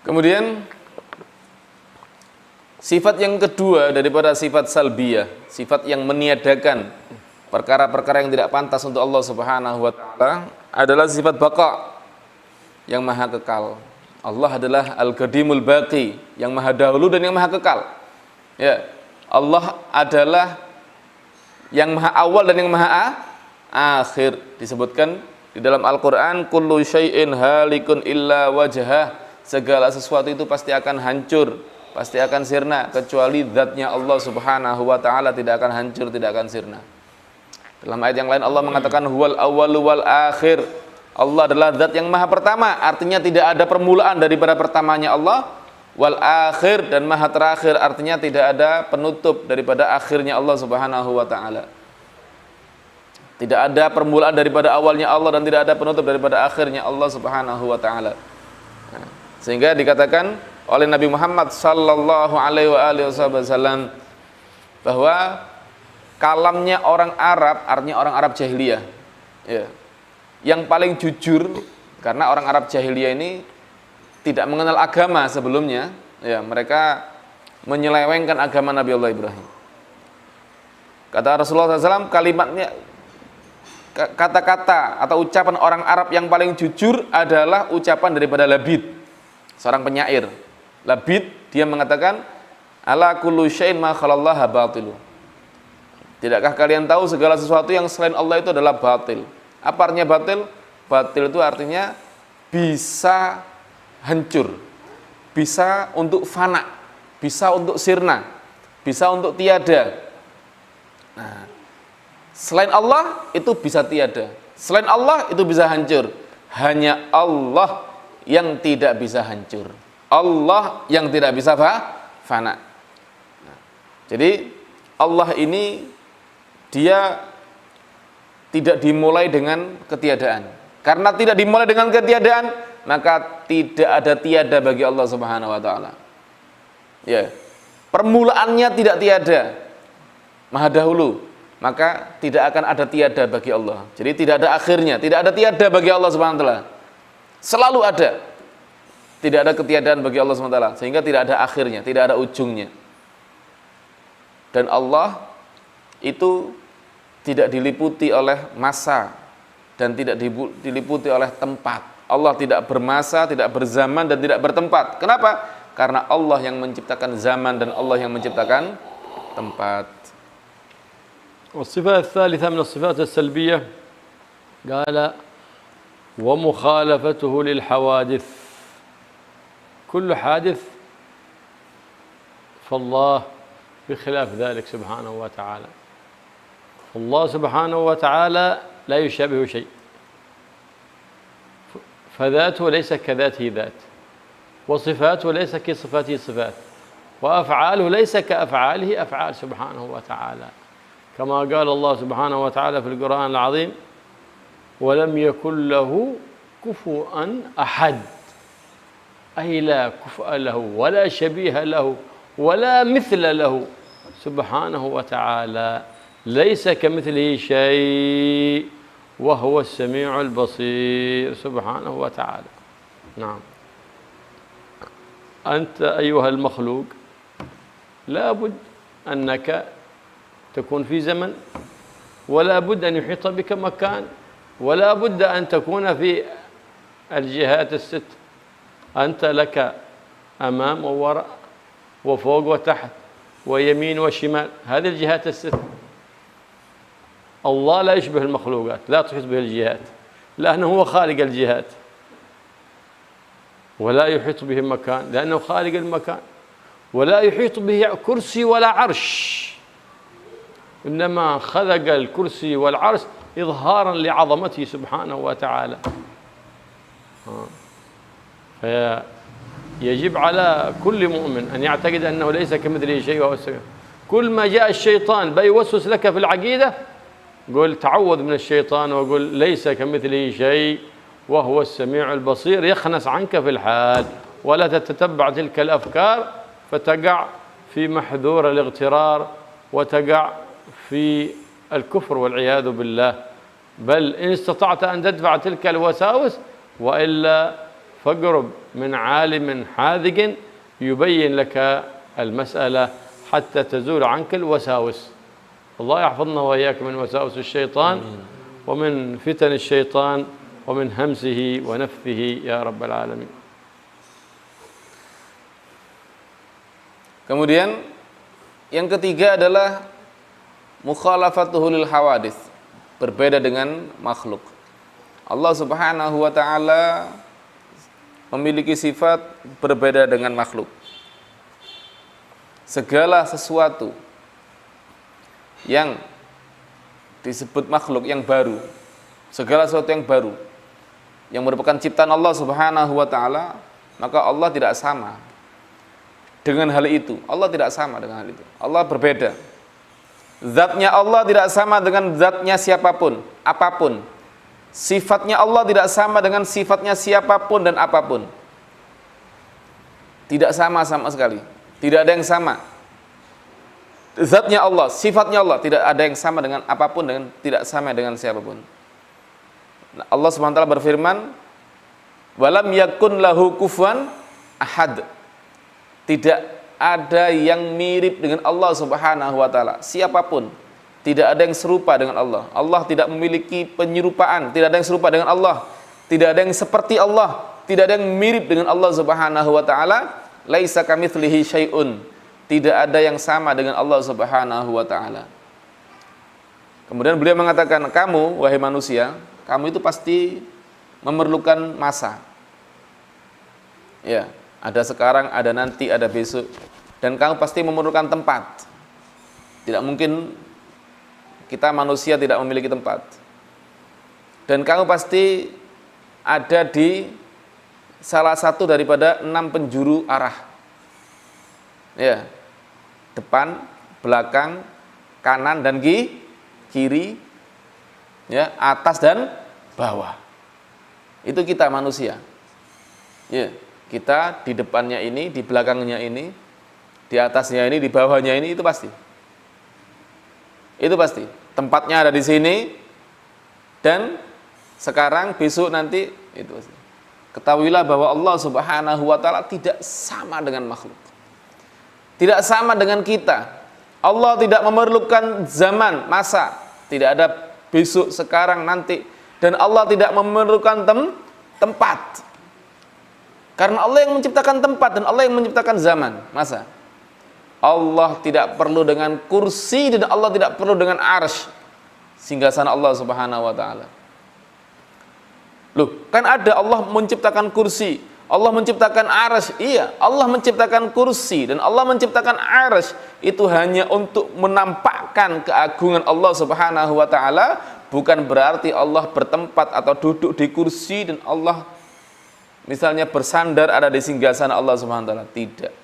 Kemudian sifat yang kedua daripada sifat salbiyah, sifat yang meniadakan perkara-perkara yang tidak pantas untuk Allah Subhanahu wa taala adalah sifat baqa, yang maha kekal. Allah adalah Al-Qadimul Baqi, yang maha dahulu dan yang maha kekal. Ya, Allah adalah yang maha awal dan yang maha akhir. Disebutkan di dalam Al-Qur'an, kullu syai'in halikun illa wajhah. Segala sesuatu itu pasti akan hancur, pasti akan sirna, kecuali zatnya Allah Subhanahu wa taala tidak akan hancur, tidak akan sirna. Dalam ayat yang lain Allah mengatakan huwal awwalu wal akhir. Allah adalah zat yang maha pertama, artinya tidak ada permulaan daripada pertamanya Allah. Wal akhir, dan maha terakhir, artinya tidak ada penutup daripada akhirnya Allah Subhanahu wa taala. Tidak ada permulaan daripada awalnya Allah dan tidak ada penutup daripada akhirnya Allah Subhanahu wa taala. Sehingga dikatakan oleh Nabi Muhammad sallallahu alaihi wasallam bahwa kalamnya orang Arab, artinya orang Arab jahiliyah, ya, yang paling jujur, karena orang Arab jahiliyah ini tidak mengenal agama sebelumnya, ya, mereka menyelewengkan agama Nabi Allah Ibrahim. Kata Rasulullah SAW, kalimatnya, kata-kata atau ucapan orang Arab yang paling jujur adalah ucapan daripada Labid, seorang penyair. Labid, dia mengatakan, ala kullu syai'in ma khalallaha batilu. Tidakkah kalian tahu segala sesuatu yang selain Allah itu adalah batil? Apa artinya batil? Batil itu artinya bisa hancur, bisa untuk fana, bisa untuk sirna, bisa untuk tiada. Nah, selain Allah itu bisa tiada, selain Allah itu bisa hancur. Hanya Allah yang tidak bisa hancur, Allah yang tidak bisa fana. Nah, jadi Allah ini dia tidak dimulai dengan ketiadaan. Karena tidak dimulai dengan ketiadaan, maka tidak ada tiada bagi Allah Subhanahu wa taala. Ya. Permulaannya tidak tiada, maha dahulu, maka tidak akan ada tiada bagi Allah. Jadi tidak ada akhirnya, tidak ada tiada bagi Allah Subhanahu wa taala. Selalu ada. Tidak ada ketiadaan bagi Allah Subhanahu wa taala, sehingga tidak ada akhirnya, tidak ada ujungnya. Dan Allah itu tidak diliputi oleh masa dan tidak diliputi oleh tempat. Allah tidak bermasa, tidak berzaman, dan tidak bertempat. Kenapa? Karena Allah yang menciptakan zaman dan Allah yang menciptakan tempat. والصفة الثالثة من الصفات السلبية قال ومخالفته للحوادث، كل حادث فالله بخلاف ذلك سبحانه وتعالى. الله سبحانه وتعالى لا يشابه شيء، فذاته ليس كذاته ذات، وصفاته ليس كصفاته صفات، وأفعاله ليس كأفعاله أفعال سبحانه وتعالى، كما قال الله سبحانه وتعالى في القرآن العظيم ولم يكن له كفوا أحد، أي لا كفء له ولا شبيه له ولا مثل له سبحانه وتعالى، ليس كمثله شيء وهو السميع البصير سبحانه وتعالى. نعم، أنت أيها المخلوق لا بد أنك تكون في زمن، ولا بد أن يحيط بك مكان، ولا بد أن تكون في الجهات الست. أنت لك أمام ووراء وفوق وتحت ويمين وشمال، هذه الجهات الست. الله لا يشبه المخلوقات، لا تحيط به الجهات، لأنه هو خالق الجهات. ولا يحيط به مكان لأنه خالق المكان، ولا يحيط به كرسي ولا عرش، إنما خلق الكرسي والعرش إظهارا لعظمته سبحانه وتعالى. فيجب على كل مؤمن أن يعتقد أنه ليس كمثله شيء وهو السميع. كل ما جاء الشيطان بيوسوس لك في العقيدة قل تعوذ من الشيطان وقل ليس كمثله شيء وهو السميع البصير، يخنس عنك في الحال، ولا تتتبع تلك الأفكار فتقع في محذور الاغترار وتقع في الكفر والعياذ بالله. بل إن استطعت أن تدفع تلك الوساوس وإلا فاقرب من عالم حاذق يبين لك المسألة حتى تزول عنك الوساوس. الله يحفظنا وإياك من وساوس الشيطان ومن فتن الشيطان ومن همسه ونفثه يا رب العالمين. Kemudian yang ketiga adalah mukhalafatuhu lil hawadits, berbeda dengan makhluk. Allah Subhanahu wa taala memiliki sifat berbeda dengan makhluk. Segala sesuatu yang disebut makhluk yang baru, segala sesuatu yang baru yang merupakan ciptaan Allah Subhanahu wa taala, maka Allah tidak sama dengan hal itu. Allah tidak sama dengan hal itu. Allah berbeda. Zatnya Allah tidak sama dengan zatnya siapapun, apapun. Sifatnya Allah tidak sama dengan sifatnya siapapun dan apapun. Tidak sama sama sekali. Tidak ada yang sama. Zatnya Allah, sifatnya Allah tidak ada yang sama dengan apapun dan tidak sama dengan siapapun. Allah SWT berfirman, "Walam yakun lahu kufuwan ahad." Tidak ada yang mirip dengan Allah Subhanahu wa taala, siapapun. Tidak ada yang serupa dengan Allah. Allah tidak memiliki penyerupaan, tidak ada yang serupa dengan Allah. Tidak ada yang seperti Allah, tidak ada yang mirip dengan Allah Subhanahu wa taala. Laisa kamitslihi syai'un. Tidak ada yang sama dengan Allah Subhanahu wa taala. Kemudian beliau mengatakan, kamu wahai manusia, kamu itu pasti memerlukan masa. Ya, ada sekarang, ada nanti, ada besok. Dan kamu pasti memerlukan tempat. Tidak mungkin kita manusia tidak memiliki tempat. Dan kamu pasti ada di salah satu daripada 6 penjuru arah. Ya, depan, belakang, kanan dan kiri, ya, atas dan bawah. Itu kita manusia. Ya, kita di depannya ini, di belakangnya ini, di atasnya ini, di bawahnya ini, itu pasti. Itu pasti. Tempatnya ada di sini dan sekarang, besok, nanti, itu pasti. Ketahuilah bahwa Allah Subhanahu wa taala tidak sama dengan makhluk. Tidak sama dengan kita. Allah tidak memerlukan zaman, masa. Tidak ada besok, sekarang, nanti. Dan Allah tidak memerlukan tempat. Karena Allah yang menciptakan tempat dan Allah yang menciptakan zaman, masa. Allah tidak perlu dengan kursi dan Allah tidak perlu dengan arsy, singgasana Allah Subhanahu wa taala. Loh, kan ada Allah menciptakan kursi, Allah menciptakan arsy. Iya, Allah menciptakan kursi dan Allah menciptakan arsy itu hanya untuk menampakkan keagungan Allah Subhanahu wa taala, bukan berarti Allah bertempat atau duduk di kursi dan Allah misalnya bersandar ada di singgasana Allah Subhanahu wa taala. Tidak.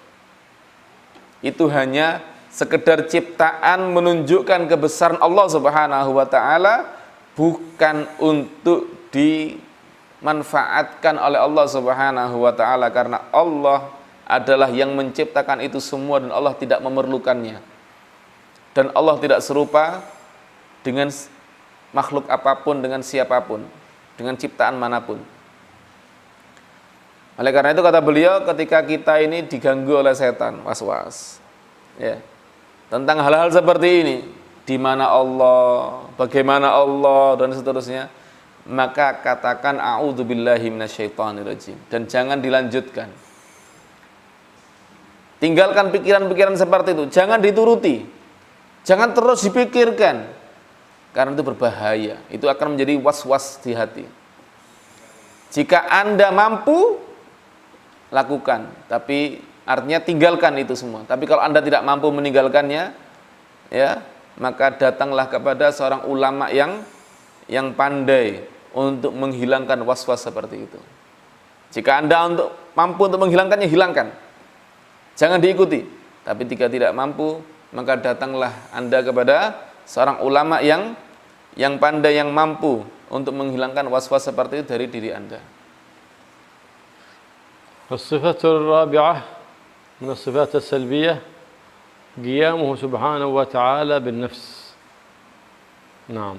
Itu hanya sekedar ciptaan menunjukkan kebesaran Allah Subhanahu wa taala, bukan untuk dimanfaatkan oleh Allah Subhanahu wa taala, karena Allah adalah yang menciptakan itu semua dan Allah tidak memerlukannya. Dan Allah tidak serupa dengan makhluk apapun, dengan siapapun, dengan ciptaan manapun. Oleh karena itu kata beliau, ketika kita ini diganggu oleh setan, was-was, ya, tentang hal-hal seperti ini, di mana Allah, bagaimana Allah dan seterusnya, maka katakan a'udzubillahi minasyaitonirrajim dan jangan dilanjutkan. Tinggalkan pikiran-pikiran seperti itu, jangan dituruti, jangan terus dipikirkan, karena itu berbahaya, itu akan menjadi was-was di hati. Jika Anda mampu lakukan, tapi artinya tinggalkan itu semua. Tapi kalau Anda tidak mampu meninggalkannya, ya, maka datanglah kepada seorang ulama yang pandai untuk menghilangkan was-was seperti itu. Jika Anda mampu untuk menghilangkannya, hilangkan. Jangan diikuti. Tapi jika tidak mampu, maka datanglah Anda kepada seorang ulama yang pandai, yang mampu untuk menghilangkan was-was seperti itu dari diri Anda. الصفة الرابعة من الصفات السلبية قيامه سبحانه وتعالى بالنفس. نعم.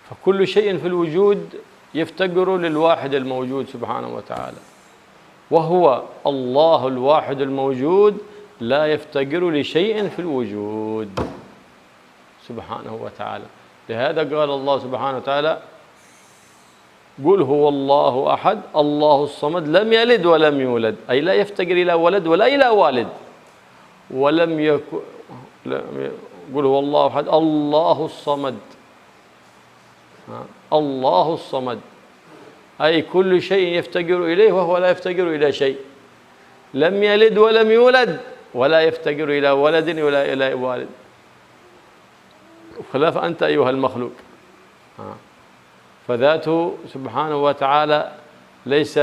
فكل شيء في الوجود يفتقر للواحد الموجود سبحانه وتعالى، وهو الله الواحد الموجود لا يفتقر لشيء في الوجود سبحانه وتعالى. لهذا قال الله سبحانه وتعالى: قل هو الله أحد الله الصمد لم يلد ولم يولد، أي لا يفتقر إلى ولد ولا إلى والد، ولم يكن قل هو الله أحد الله الصمد، الله الصمد، أي كل شيء يفتقر إليه وهو لا يفتقر إلى شيء، لم يلد ولم يولد ولا يفتقر إلى ولد ولا إلى والد، خلاف أنت أيها المخلوق. فذاته سبحانه وتعالى ليس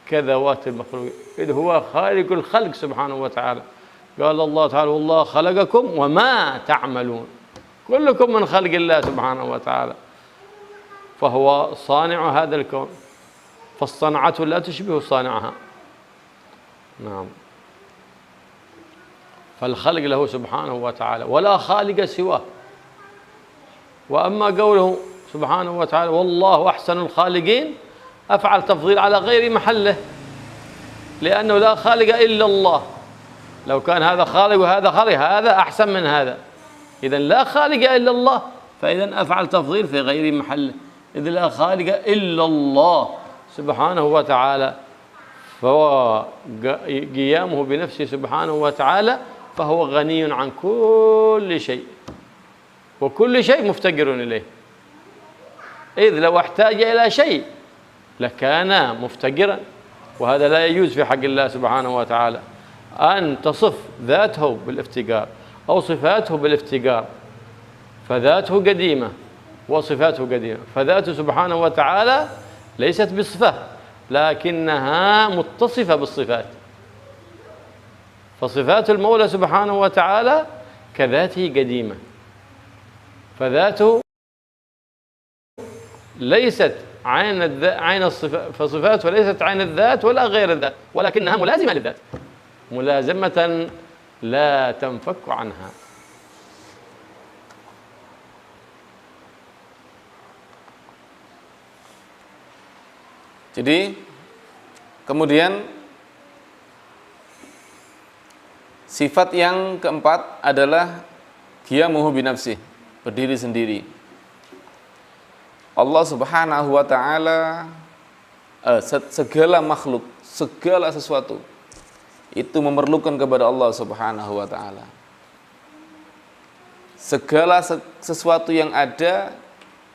كذوات المخلوق، إذ هو خالق الخلق سبحانه وتعالى. قال الله تعالى: والله خلقكم وما تعملون، كلكم من خلق الله سبحانه وتعالى، فهو صانع هذا الكون، فالصنعة لا تشبه صانعها. نعم. فالخلق له سبحانه وتعالى ولا خالق سواه. وأما قوله سبحانه وتعالى: والله أحسن الخالقين، أفعل تفضيل على غير محله، لأنه لا خالق إلا الله. لو كان هذا خالق وهذا خالق، هذا أحسن من هذا، إذن لا خالق إلا الله، فإذن أفعل تفضيل في غير محله، إذ لا خالق إلا الله سبحانه وتعالى. فهو قيامه بنفسه سبحانه وتعالى فهو غني عن كل شيء، وكل شيء مفتقر إليه، إذ لو احتاج إلى شيء لكان مفتقرا، وهذا لا يجوز في حق الله سبحانه وتعالى، أن تصف ذاته بالافتقار أو صفاته بالافتقار، فذاته قديمة وصفاته قديمة، فذاته سبحانه وتعالى ليست بصفة لكنها متصفة بالصفات، فصفات المولى سبحانه وتعالى كذاته قديمة، فذاته ليست عين الصفات، فصفاته ليست عين الذات ولا غير الذات، ولكنها ملازمة للذات ملازمة لا تنفك عنها. Jadi kemudian sifat yang keempat adalah qiyamuhu binafsih, berdiri sendiri. Allah Subhanahu wa taala, segala makhluk, segala sesuatu itu memerlukan kepada Allah Subhanahu wa taala. Segala sesuatu yang ada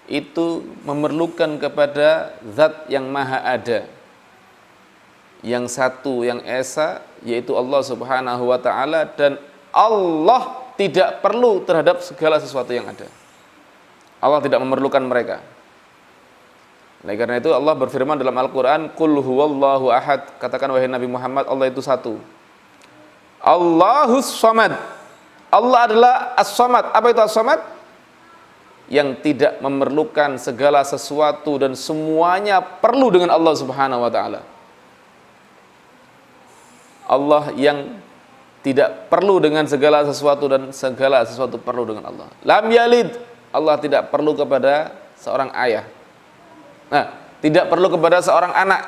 itu memerlukan kepada zat yang maha ada, yang satu, yang esa, yaitu Allah Subhanahu wa taala, dan Allah tidak perlu terhadap segala sesuatu yang ada. Allah tidak memerlukan mereka. Oleh karena itu Allah berfirman dalam Al-Quran: Qul huwallahu ahad, katakan wahai Nabi Muhammad, Allah itu satu. Allahus samad, Allah adalah as-samad. Apa itu as-samad? Yang tidak memerlukan segala sesuatu dan semuanya perlu dengan Allah Subhanahu wa taala. Allah yang tidak perlu dengan segala sesuatu dan segala sesuatu perlu dengan Allah. Lam yalid, Allah tidak perlu kepada seorang ayah. Nah, tidak perlu kepada seorang anak.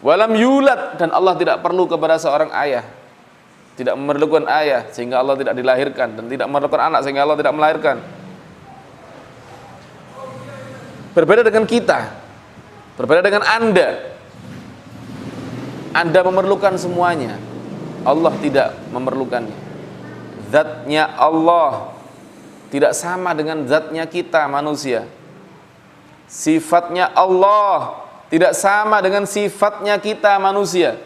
Walam yulad, dan Allah tidak perlu kepada seorang ayah. Tidak memerlukan ayah sehingga Allah tidak dilahirkan, dan tidak memerlukan anak sehingga Allah tidak melahirkan. Berbeda dengan kita, berbeda dengan Anda. Anda memerlukan semuanya, Allah tidak memerlukannya. Zatnya Allah tidak sama dengan zatnya kita manusia. Sifatnya Allah tidak sama dengan sifatnya kita manusia.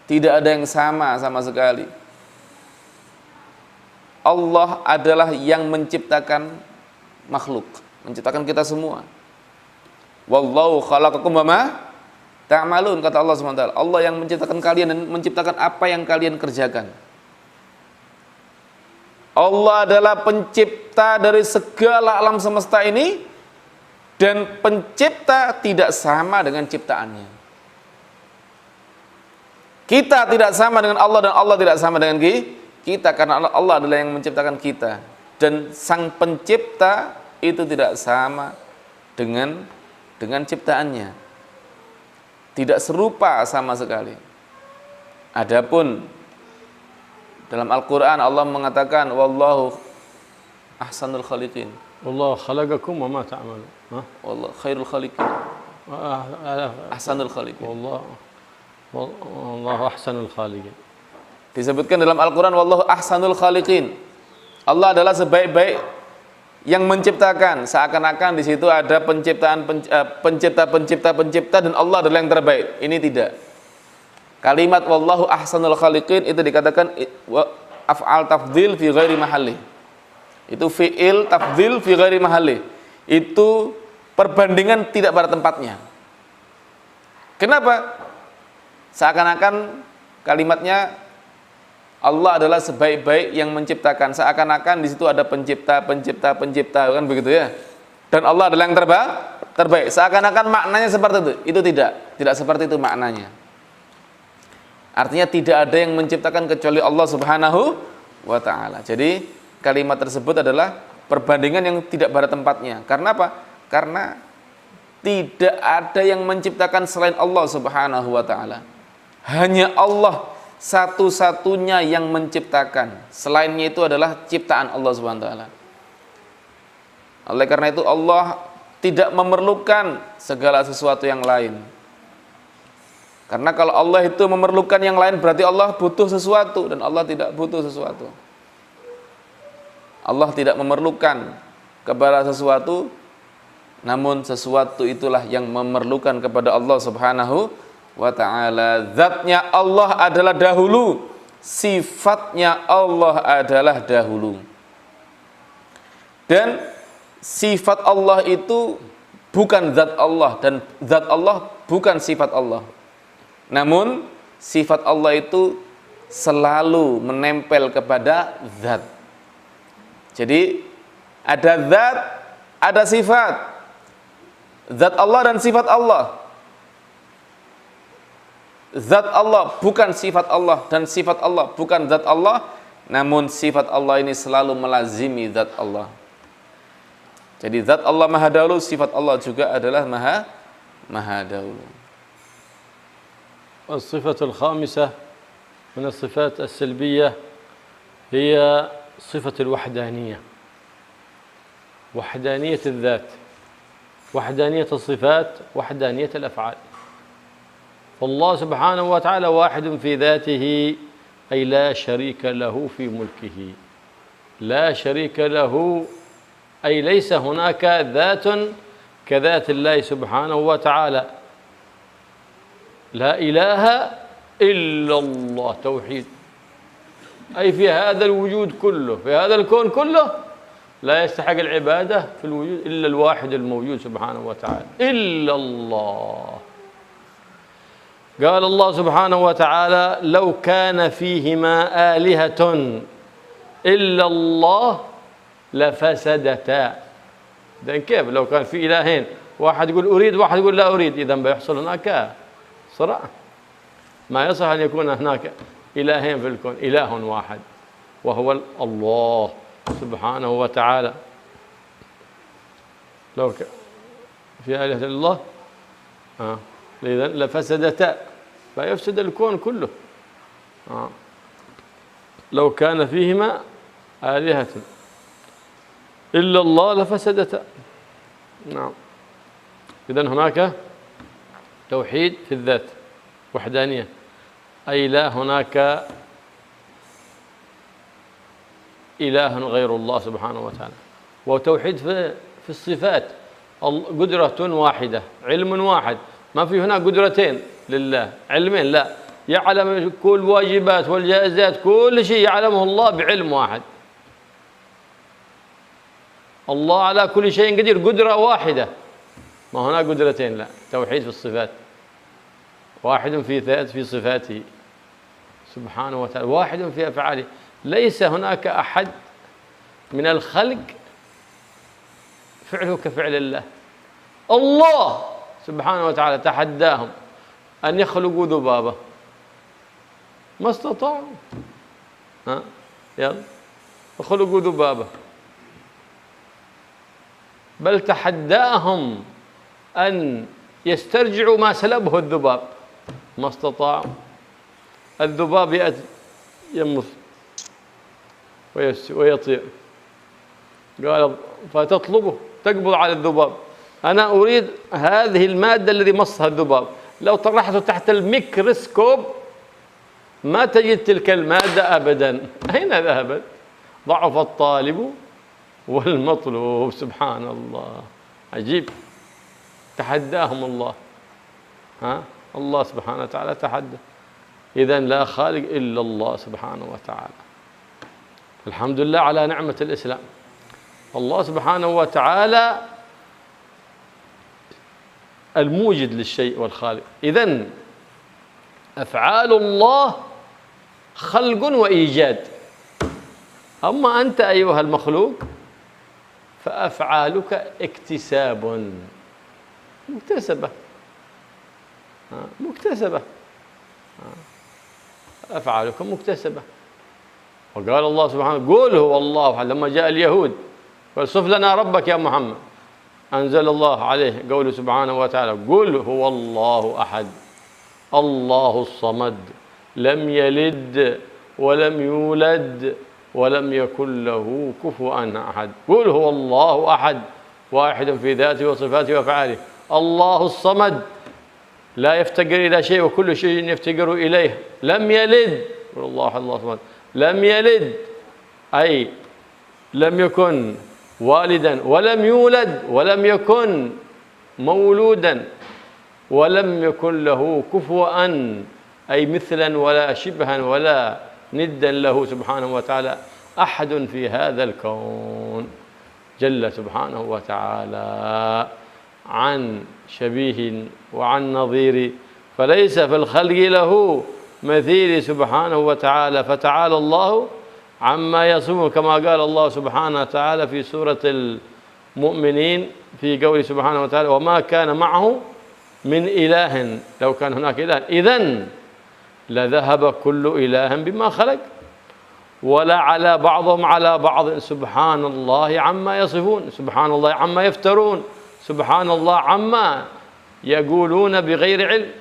Tidak ada yang sama sekali. Allah adalah yang menciptakan makhluk, menciptakan kita semua. Wallahu khalaqakum wama ta'malun, kata Allah SWT. Allah yang menciptakan kalian dan menciptakan apa yang kalian kerjakan. Allah adalah pencipta dari segala alam semesta ini, dan pencipta tidak sama dengan ciptaannya. Kita tidak sama dengan Allah dan Allah tidak sama dengan kita, karena Allah adalah yang menciptakan kita, dan sang pencipta itu tidak sama dengan ciptaannya. Tidak serupa sama sekali. Adapun dalam Al-Quran Allah mengatakan wallahu ahsanul khaliqin. Allah khalaqakum wa ma ta'malun. Wallahu khairul khaliqin. Ahsanul khaliqin. Wallahu ahsanul khaliqin. Disebutkan dalam Al-Quran wallahu ahsanul khaliqin. Allah adalah sebaik-baik yang menciptakan. Seakan-akan di situ ada pencipta dan Allah adalah yang terbaik. Ini tidak. Kalimat wallahu ahsanul khaliqin itu dikatakan af'al tafdhil fi ghairi mahalli. Itu fi'il tafdhil fi ghairi mahalli. Itu perbandingan tidak pada tempatnya. Kenapa? Seakan-akan kalimatnya Allah adalah sebaik-baik yang menciptakan. Seakan-akan di situ ada pencipta, kan begitu ya. Dan Allah adalah yang terbaik. Seakan-akan maknanya seperti itu. Itu tidak seperti itu maknanya. Artinya tidak ada yang menciptakan kecuali Allah Subhanahu wa ta'ala. Jadi kalimat tersebut adalah perbandingan yang tidak pada tempatnya. Karena apa? Karena tidak ada yang menciptakan selain Allah Subhanahu wa ta'ala. Hanya Allah satu-satunya yang menciptakan. Selainnya itu adalah ciptaan Allah Subhanahu wa ta'ala. Oleh karena itu Allah tidak memerlukan segala sesuatu yang lain. Karena kalau Allah itu memerlukan yang lain berarti Allah butuh sesuatu, dan Allah tidak butuh sesuatu. Allah tidak memerlukan kepada sesuatu, namun sesuatu itulah yang memerlukan kepada Allah Subhanahu wa ta'ala. Zatnya Allah adalah dahulu, sifatnya Allah adalah dahulu. Dan sifat Allah itu bukan zat Allah, dan zat Allah bukan sifat Allah. Namun sifat Allah itu selalu menempel kepada zat. Jadi ada zat, ada sifat. Zat Allah dan sifat Allah. Zat Allah bukan sifat Allah, dan sifat Allah bukan zat Allah. Namun sifat Allah ini selalu melazimi zat Allah. Jadi zat Allah maha dahulu, sifat Allah juga adalah maha dahulu. الصفة الخامسة من الصفات السلبية هي صفة الوحدانية. وحدانية الذات، وحدانية الصفات، وحدانية الأفعال. فالله سبحانه وتعالى واحد في ذاته، أي لا شريك له في ملكه، لا شريك له، أي ليس هناك ذات كذات الله سبحانه وتعالى. لا إله إلا الله، توحيد. أي في هذا الوجود كله، في هذا الكون كله، لا يستحق العبادة في الوجود إلا الواحد الموجود سبحانه وتعالى، إلا الله. قال الله سبحانه وتعالى لو كان فيهما آلهة إلا الله لفسدتا. إذن كيف لو كان في إلهين، واحد يقول أريد واحد يقول لا أريد، إذن بيحصل هناك صراع. ما يصح أن يكون هناك إلهين في الكون، إله واحد وهو الله سبحانه وتعالى. لو في آلهة إلا الله إذن لفسدتا، فيفسد الكون كله. لو كان فيهما آلهة إلا الله لفسدتا. نعم. إذن هناك توحيد في الذات، وحدانية، أي لا هناك إله غير الله سبحانه وتعالى. وتوحيد في الصفات، قدرة واحدة، علم واحد، ما في هنا قدرتين لله، علمين، لا، يعلم كل الواجبات والجائزات، كل شيء يعلمه الله بعلم واحد. الله على كل شيء قدير، قدرة واحدة، ما هنا قدرتين، لا، توحيد في الصفات، واحد في صفاته سبحانه وتعالى، واحد في أفعاله. ليس هناك أحد من الخلق فعله كفعل الله. الله سبحانه وتعالى تحداهم أن يخلقوا ذبابة، ما استطاعوا. يلا يخلقوا ذبابة، بل تحداهم أن يسترجعوا ما سلبه الذباب، ما استطاعوا. الذباب يأتي يمص ويطير، قال فتطلبه، تقبض على الذباب، أنا أريد هذه المادة الذي مصها الذباب، لو طرحته تحت الميكروسكوب ما تجد تلك المادة أبدا. أين ذهبت؟ ضعف الطالب والمطلوب. سبحان الله، عجيب. تحداهم الله، الله سبحانه وتعالى تحدى. إذن لا خالق إلا الله سبحانه وتعالى. الحمد لله على نعمة الإسلام. الله سبحانه وتعالى الموجد للشيء والخالق. إذن أفعال الله خلق وإيجاد، أما أنت أيها المخلوق فأفعالك اكتساب، مكتسبة، مكتسبة، أفعالك مكتسبة. وقال الله سبحانه قل هو الله أحد، لما جاء اليهود قال صف لنا ربك يا محمد، أنزل الله عليه قوله سبحانه وتعالى قل هو الله أحد الله الصمد لم يلد ولم يولد ولم يكن له كفوا أحد. قل هو الله أحد، واحد في ذاته وصفاته وأفعاله. الله الصمد لا يفتقر إلى شيء وكل شيء يفتقر إليه. لم يلد، قل الله أحد الله الصمد، لم يلد أي لم يكن والدا، ولم يولد ولم يكن مولودا، ولم يكن له كفوا أي مثلا ولا شبها ولا ندا له سبحانه وتعالى أحد في هذا الكون، جل سبحانه وتعالى عن شبيه وعن نظير، فليس في الخلق له مثيل سبحانه وتعالى. فتعالى الله عما يصفون، كما قال الله سبحانه وتعالى في سورة المؤمنين في قوله سبحانه وتعالى وما كان معه من إله، لو كان هناك إله إذن لذهب كل إله بما خلق ولا على بعضهم على بعض. سبحان الله عما يصفون، سبحان الله عما يفترون، سبحان الله عما يقولون بغير علم،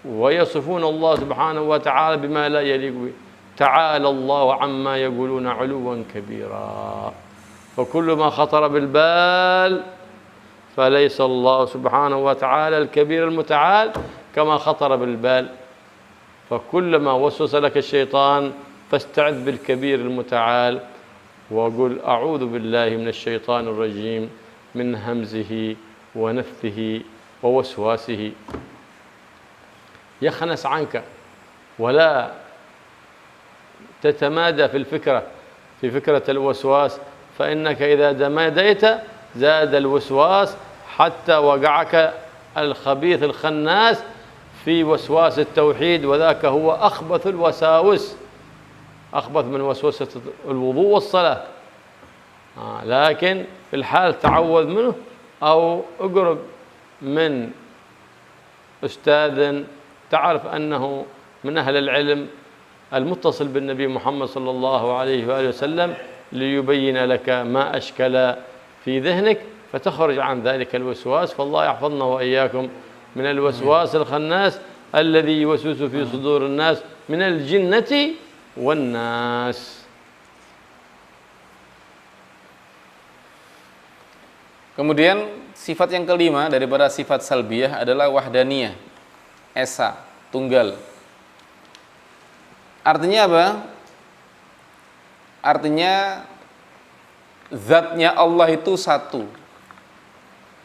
ويصفون الله سبحانه وتعالى بما لا يليق به. تعالى الله عما يقولون علوا كبيرا. فكل ما خطر بالبال فليس الله سبحانه وتعالى الكبير المتعال كما خطر بالبال. فكلما وسوس لك الشيطان فاستعذ بالكبير المتعال وقل أعوذ بالله من الشيطان الرجيم من همزه ونفثه ووسواسه. يخنس عنك ولا تتمادى في فكرة الوسواس، فإنك إذا تماديت زاد الوسواس حتى وقعك الخبيث الخناس في وسواس التوحيد، وذاك هو أخبث الوساوس، أخبث من وسوسة الوضوء والصلاة. لكن في الحال تعوذ منه أو اقرب من أستاذ تعرف أنه من أهل العلم المتصل بالنبي محمد صلى الله عليه وآله وسلم ليبين لك ما أشكل في ذهنك فتخرج عن ذلك الوسواس. فالله يحفظنا وإياكم من الوسواس الخناس الذي يوسوس في صدور الناس من الجنة والناس. Kemudian sifat yang kelima daripada sifat salbiyah adalah wahdaniyah, esa, tunggal. Artinya apa? Artinya zatnya Allah itu satu.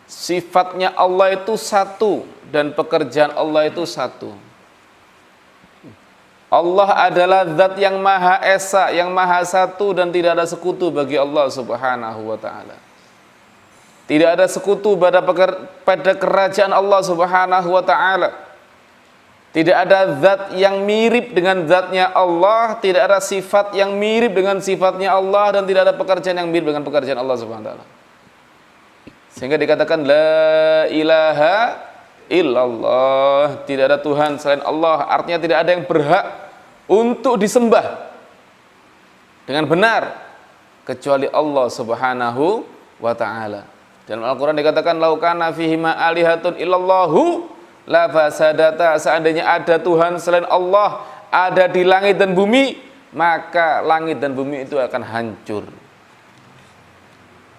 sifatnya Allah itu satu dan pekerjaan Allah itu satu. Allah adalah zat yang maha esa, yang maha satu dan tidak ada sekutu bagi Allah Subhanahu wa ta'ala. Tidak ada sekutu pada kerajaan Allah Subhanahu wa ta'ala. Tidak ada zat yang mirip dengan zatnya Allah, tidak ada sifat yang mirip dengan sifatnya Allah, dan tidak ada pekerjaan yang mirip dengan pekerjaan Allah Subhanahu wa ta'ala. Sehingga dikatakan la ilaha illallah, tidak ada Tuhan selain Allah. Artinya tidak ada yang berhak untuk disembah dengan benar kecuali Allah Subhanahu wa ta'ala. Dalam Al-Quran dikatakan laukana fihima alihatun illallahu la fasadata, seandainya ada Tuhan selain Allah ada di langit dan bumi, maka langit dan bumi itu akan hancur.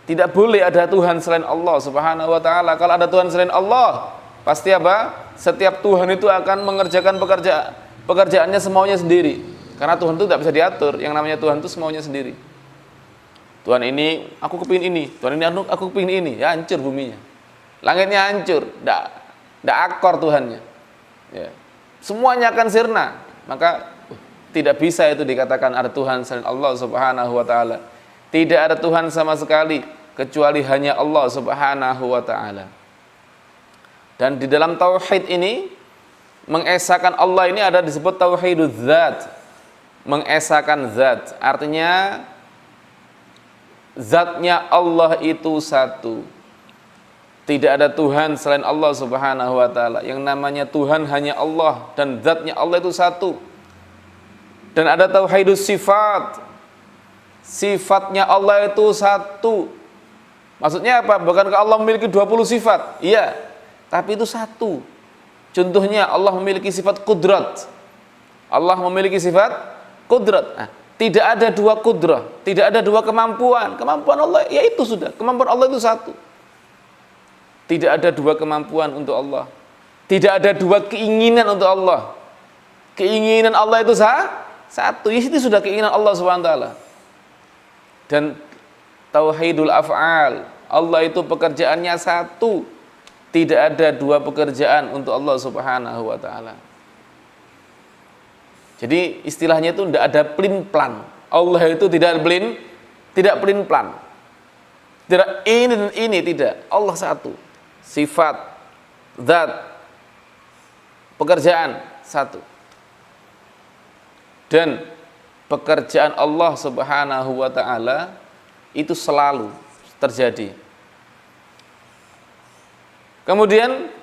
Tidak boleh ada Tuhan selain Allah Subhanahu wa ta'ala. Kalau ada Tuhan selain Allah, pasti apa? Setiap Tuhan itu akan mengerjakan pekerjaannya semaunya sendiri. Karena Tuhan itu tidak bisa diatur. Yang namanya Tuhan itu semaunya sendiri. Tuhan ini, aku kepingin ini. Tuhan ini, aku kepingin ini. Ya hancur buminya. Langitnya hancur. Tidak akor Tuhannya. Ya. Semuanya akan sirna. Maka tidak bisa itu dikatakan ada Tuhan selain Allah Subhanahu wa ta'ala. Tidak ada Tuhan sama sekali kecuali hanya Allah Subhanahu wa ta'ala. Dan di dalam tauhid ini, mengesahkan Allah ini ada disebut tauhiduz zat. Mengesahkan zat, artinya zatnya Allah itu satu. Tidak ada Tuhan selain Allah Subhanahu wa ta'ala. Yang namanya Tuhan hanya Allah, dan zatnya Allah itu satu. Dan ada tauhidus sifat. Sifatnya Allah itu satu. Maksudnya apa? Bukankah Allah memiliki 20 sifat? Iya, tapi itu satu. Contohnya Allah memiliki sifat kudrat. Allah memiliki sifat kudrat. Nah, tidak ada dua kudrah, tidak ada dua kemampuan. Kemampuan Allah ya itu sudah. Kemampuan Allah itu satu. Tidak ada dua kemampuan untuk Allah. Tidak ada dua keinginan untuk Allah. Keinginan Allah itu satu. Itu sudah keinginan Allah SWT. Dan tauhidul af'al, Allah itu pekerjaannya satu. Tidak ada dua pekerjaan untuk Allah Subhanahu wa ta'ala. Jadi istilahnya itu tidak ada plin-plan. Allah itu tidak plin-plan. Tidak ini dan ini, tidak. Allah satu. Sifat, zat, pekerjaan satu. Dan pekerjaan Allah Subhanahu wa ta'ala itu selalu terjadi. Kemudian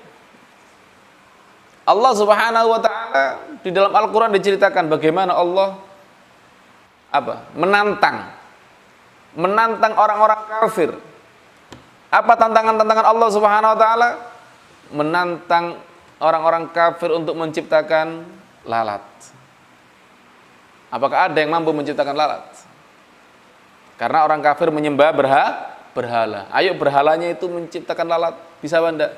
Allah Subhanahu wa ta'ala di dalam Al-Quran diceritakan bagaimana Allah menantang orang-orang kafir. Apa tantangan-tantangan Allah Subhanahu wa ta'ala? Menantang orang-orang kafir untuk menciptakan lalat. Apakah ada yang mampu menciptakan lalat? Karena orang kafir menyembah berhala. Ayo berhalanya itu menciptakan lalat. Bisa apa enggak?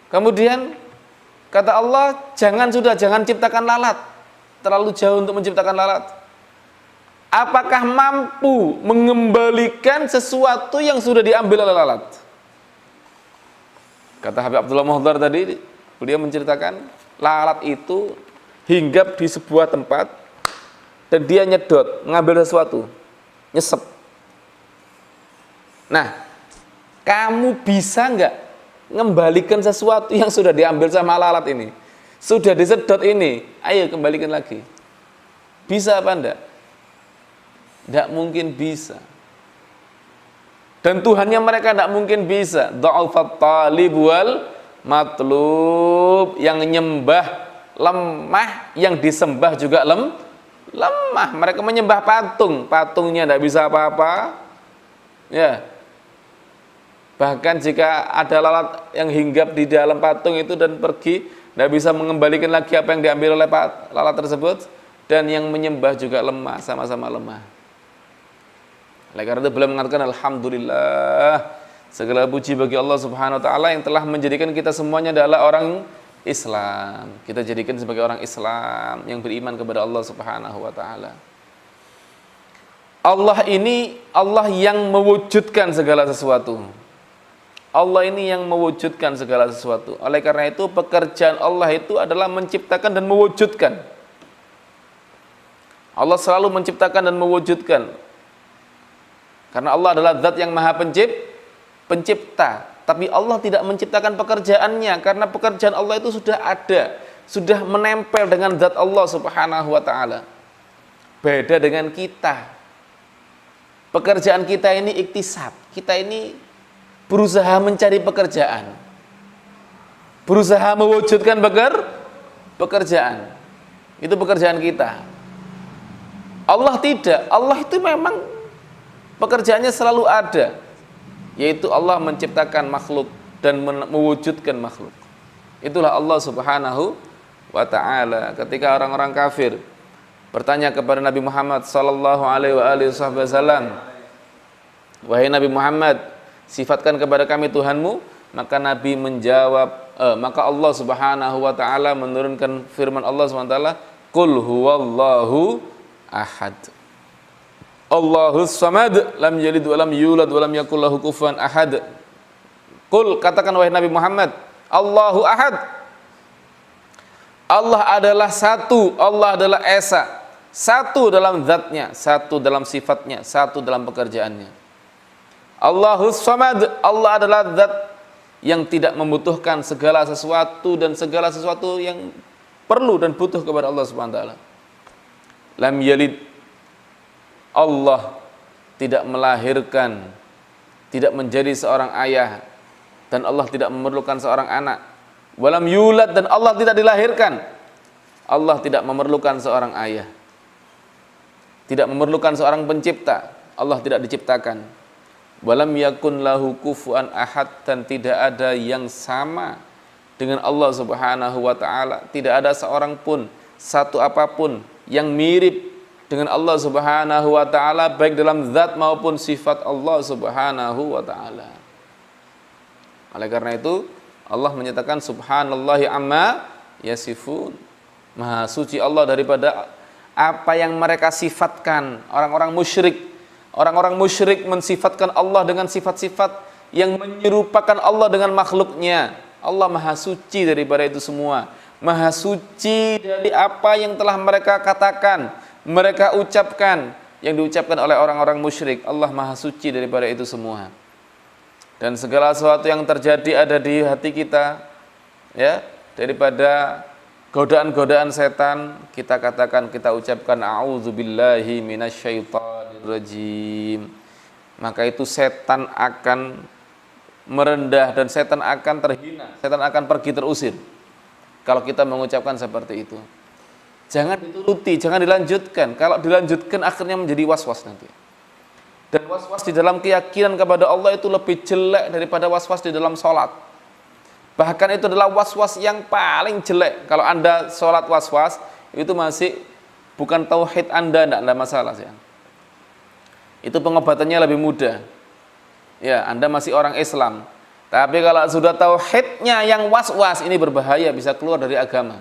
Kemudian kata Allah, jangan ciptakan lalat. Terlalu jauh untuk menciptakan lalat. Apakah mampu mengembalikan sesuatu yang sudah diambil oleh lalat? Kata Habib Abdullah Muhdar tadi, beliau menceritakan lalat itu hinggap di sebuah tempat dan dia nyedot, mengambil sesuatu, nyesep. Nah, kamu bisa nggak ngembalikan sesuatu yang sudah diambil sama lalat ini? Sudah disedot ini, ayo kembalikan lagi. Bisa apa enggak? Tidak mungkin bisa. Dan Tuhannya mereka tidak mungkin bisa. Dha'ufat talib wal matlub, yang nyembah lemah, yang disembah juga lemah. Mereka menyembah patung, patungnya tidak bisa apa-apa. Ya. Bahkan jika ada lalat yang hinggap di dalam patung itu dan pergi, tidak bisa mengembalikan lagi apa yang diambil oleh lalat tersebut. Dan yang menyembah juga lemah, sama-sama lemah. Oleh karena itu beliau mengatakan alhamdulillah, segala puji bagi Allah Subhanahu wa taala yang telah menjadikan kita semuanya adalah orang Islam. Kita jadikan sebagai orang Islam yang beriman kepada Allah Subhanahu wa taala. Allah ini Allah yang mewujudkan segala sesuatu. Allah ini yang mewujudkan segala sesuatu. Oleh karena itu pekerjaan Allah itu adalah menciptakan dan mewujudkan. Allah selalu menciptakan dan mewujudkan. Karena Allah adalah zat yang maha pencipta. Tapi Allah tidak menciptakan pekerjaannya. Karena pekerjaan Allah itu sudah ada. Sudah menempel dengan zat Allah subhanahu wa ta'ala. Beda dengan kita. Pekerjaan kita ini iktisab. Kita ini berusaha mencari pekerjaan. Berusaha mewujudkan pekerjaan. Itu pekerjaan kita. Allah tidak. Allah itu memang pekerjaannya selalu ada, yaitu Allah menciptakan makhluk dan mewujudkan makhluk. Itulah Allah subhanahu wa ta'ala. Ketika orang-orang kafir bertanya kepada Nabi Muhammad sallallahu alaihi wasallam, wahai Nabi Muhammad, sifatkan kepada kami Tuhanmu, maka Nabi menjawab, maka Allah subhanahu wa ta'ala menurunkan firman Allah subhanahu wa ta'ala, qul huwallahu ahad, Allahus samad, lam yalid wa lam yulad wa lam yakul lahu kufuwan ahad. Qul, katakan wahai Nabi Muhammad, Allahu ahad. Allah adalah satu, Allah adalah esa. Satu dalam zatnya, satu dalam sifatnya, satu dalam pekerjaannya. Allahus samad, Allah adalah zat yang tidak membutuhkan segala sesuatu dan segala sesuatu yang perlu dan butuh kepada Allah Subhanahu wa taala. Lam yalid, Allah tidak melahirkan, tidak menjadi seorang ayah, dan Allah tidak memerlukan seorang anak. Walam yulad, dan Allah tidak dilahirkan. Allah tidak memerlukan seorang ayah, tidak memerlukan seorang pencipta. Allah tidak diciptakan. Walam yakun lahu kufuwan ahad, dan tidak ada yang sama dengan Allah Subhanahu wa ta'ala. Tidak ada seorang pun, satu apapun yang mirip dengan Allah Subhanahu wa ta'ala, baik dalam zat maupun sifat Allah Subhanahu wa ta'ala. Oleh karena itu Allah menyatakan subhanallahi amma yasifun. Maha suci Allah daripada apa yang mereka sifatkan. Orang-orang musyrik mensifatkan Allah dengan sifat-sifat yang menyerupakan Allah dengan makhluknya. Allah maha suci daripada itu semua. Maha suci dari apa yang telah mereka katakan, mereka ucapkan, yang diucapkan oleh orang-orang musyrik. Allah maha suci daripada itu semua. Dan segala sesuatu yang terjadi ada di hati kita, ya, daripada godaan-godaan setan, kita katakan, kita ucapkan a'udzubillahi minasyaitonirrajim. Maka itu setan akan merendah dan setan akan terhina, setan akan pergi terusir kalau kita mengucapkan seperti itu. Jangan dituruti, jangan dilanjutkan. Kalau dilanjutkan akhirnya menjadi was-was nanti. Dan was-was di dalam keyakinan kepada Allah itu lebih jelek daripada was-was di dalam sholat. Bahkan itu adalah was-was yang paling jelek. Kalau Anda sholat was-was, itu masih bukan tauhid Anda, tidak ada masalah. Ya. Itu pengobatannya lebih mudah. Ya, Anda masih orang Islam. Tapi kalau sudah tauhidnya yang was-was, ini berbahaya, bisa keluar dari agama.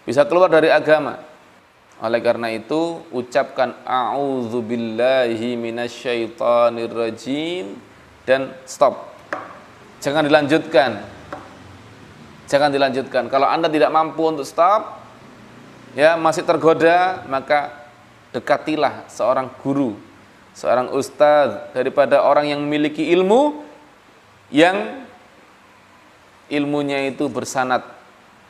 Bisa keluar dari agama. Oleh karena itu, ucapkan a'udzubillahi minasyaitonirrajim dan stop. Jangan dilanjutkan. Jangan dilanjutkan. Kalau Anda tidak mampu untuk stop, ya masih tergoda, maka dekatilah seorang guru, seorang ustaz, daripada orang yang memiliki ilmu yang ilmunya itu bersanad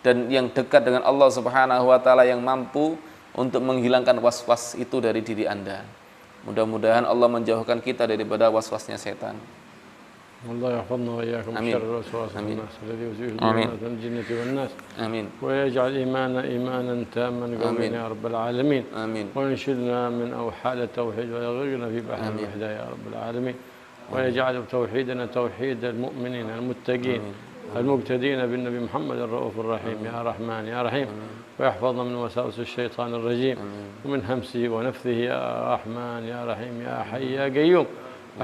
dan yang dekat dengan Allah Subhanahu wa taala, yang mampu untuk menghilangkan was-was itu dari diri Anda. Mudah-mudahan Allah menjauhkan kita daripada was-wasnya setan. Allah yahfadna wa iyyakum syarra al-waswas an-nas alladhi yuzilu bainal jinnati wan nas. Amin. Wa yaj'al imana imanan tamman qawiyyan ya rabbal alamin. Amin. Wa yanshidna min awhal at-tawhid wa yaghfirna fi bahr al-wahda ya rabbal alamin. ويجعل توحيدنا توحيد المؤمنين المتقين المبتدين بالنبي محمد الرؤوف الرحيم يا رحمن يا رحيم ويحفظنا من وساوس الشيطان الرجيم ومن همسه ونفثه يا رحمن يا رحيم يا حي يا قيوم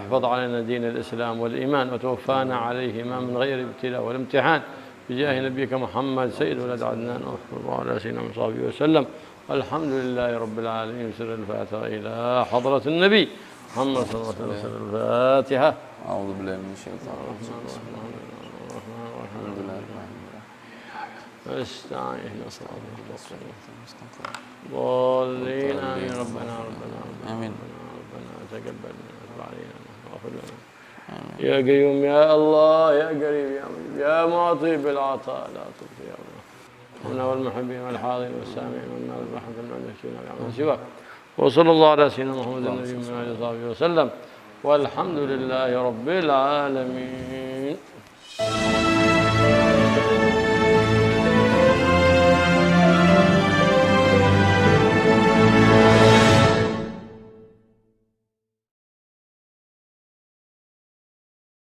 احفظ علينا دين الإسلام والإيمان وتوفانا عليهما من غير ابتلاء والامتحان بجاه نبيك محمد سيد ولد عدنان وعلى سيدنا وصحبه وسلم الحمد لله رب العالمين. سر الفاتحة إلى حضرة النبي محمد صلى الله عليه وسلم. الفاتحة. أعوذ بالله من الشيطان الرجيم. الحمد لله رب العالمين. استعين صراط المستقيم ضالين آمين. ربنا آمين. ربنا تقبل منا وتب علينا واغفر لنا يا قيوم يا الله يا قريب يا مجيب يا معطي بالعطاء لا تبقي يا الله. هنا والمحبين والحاضرين والسامعين والنار والرحمة والنشينا بعمل سواك. وصلى الله على سيدنا محمد النبي من آله وصحبه وسلم والحمد لله رب العالمين.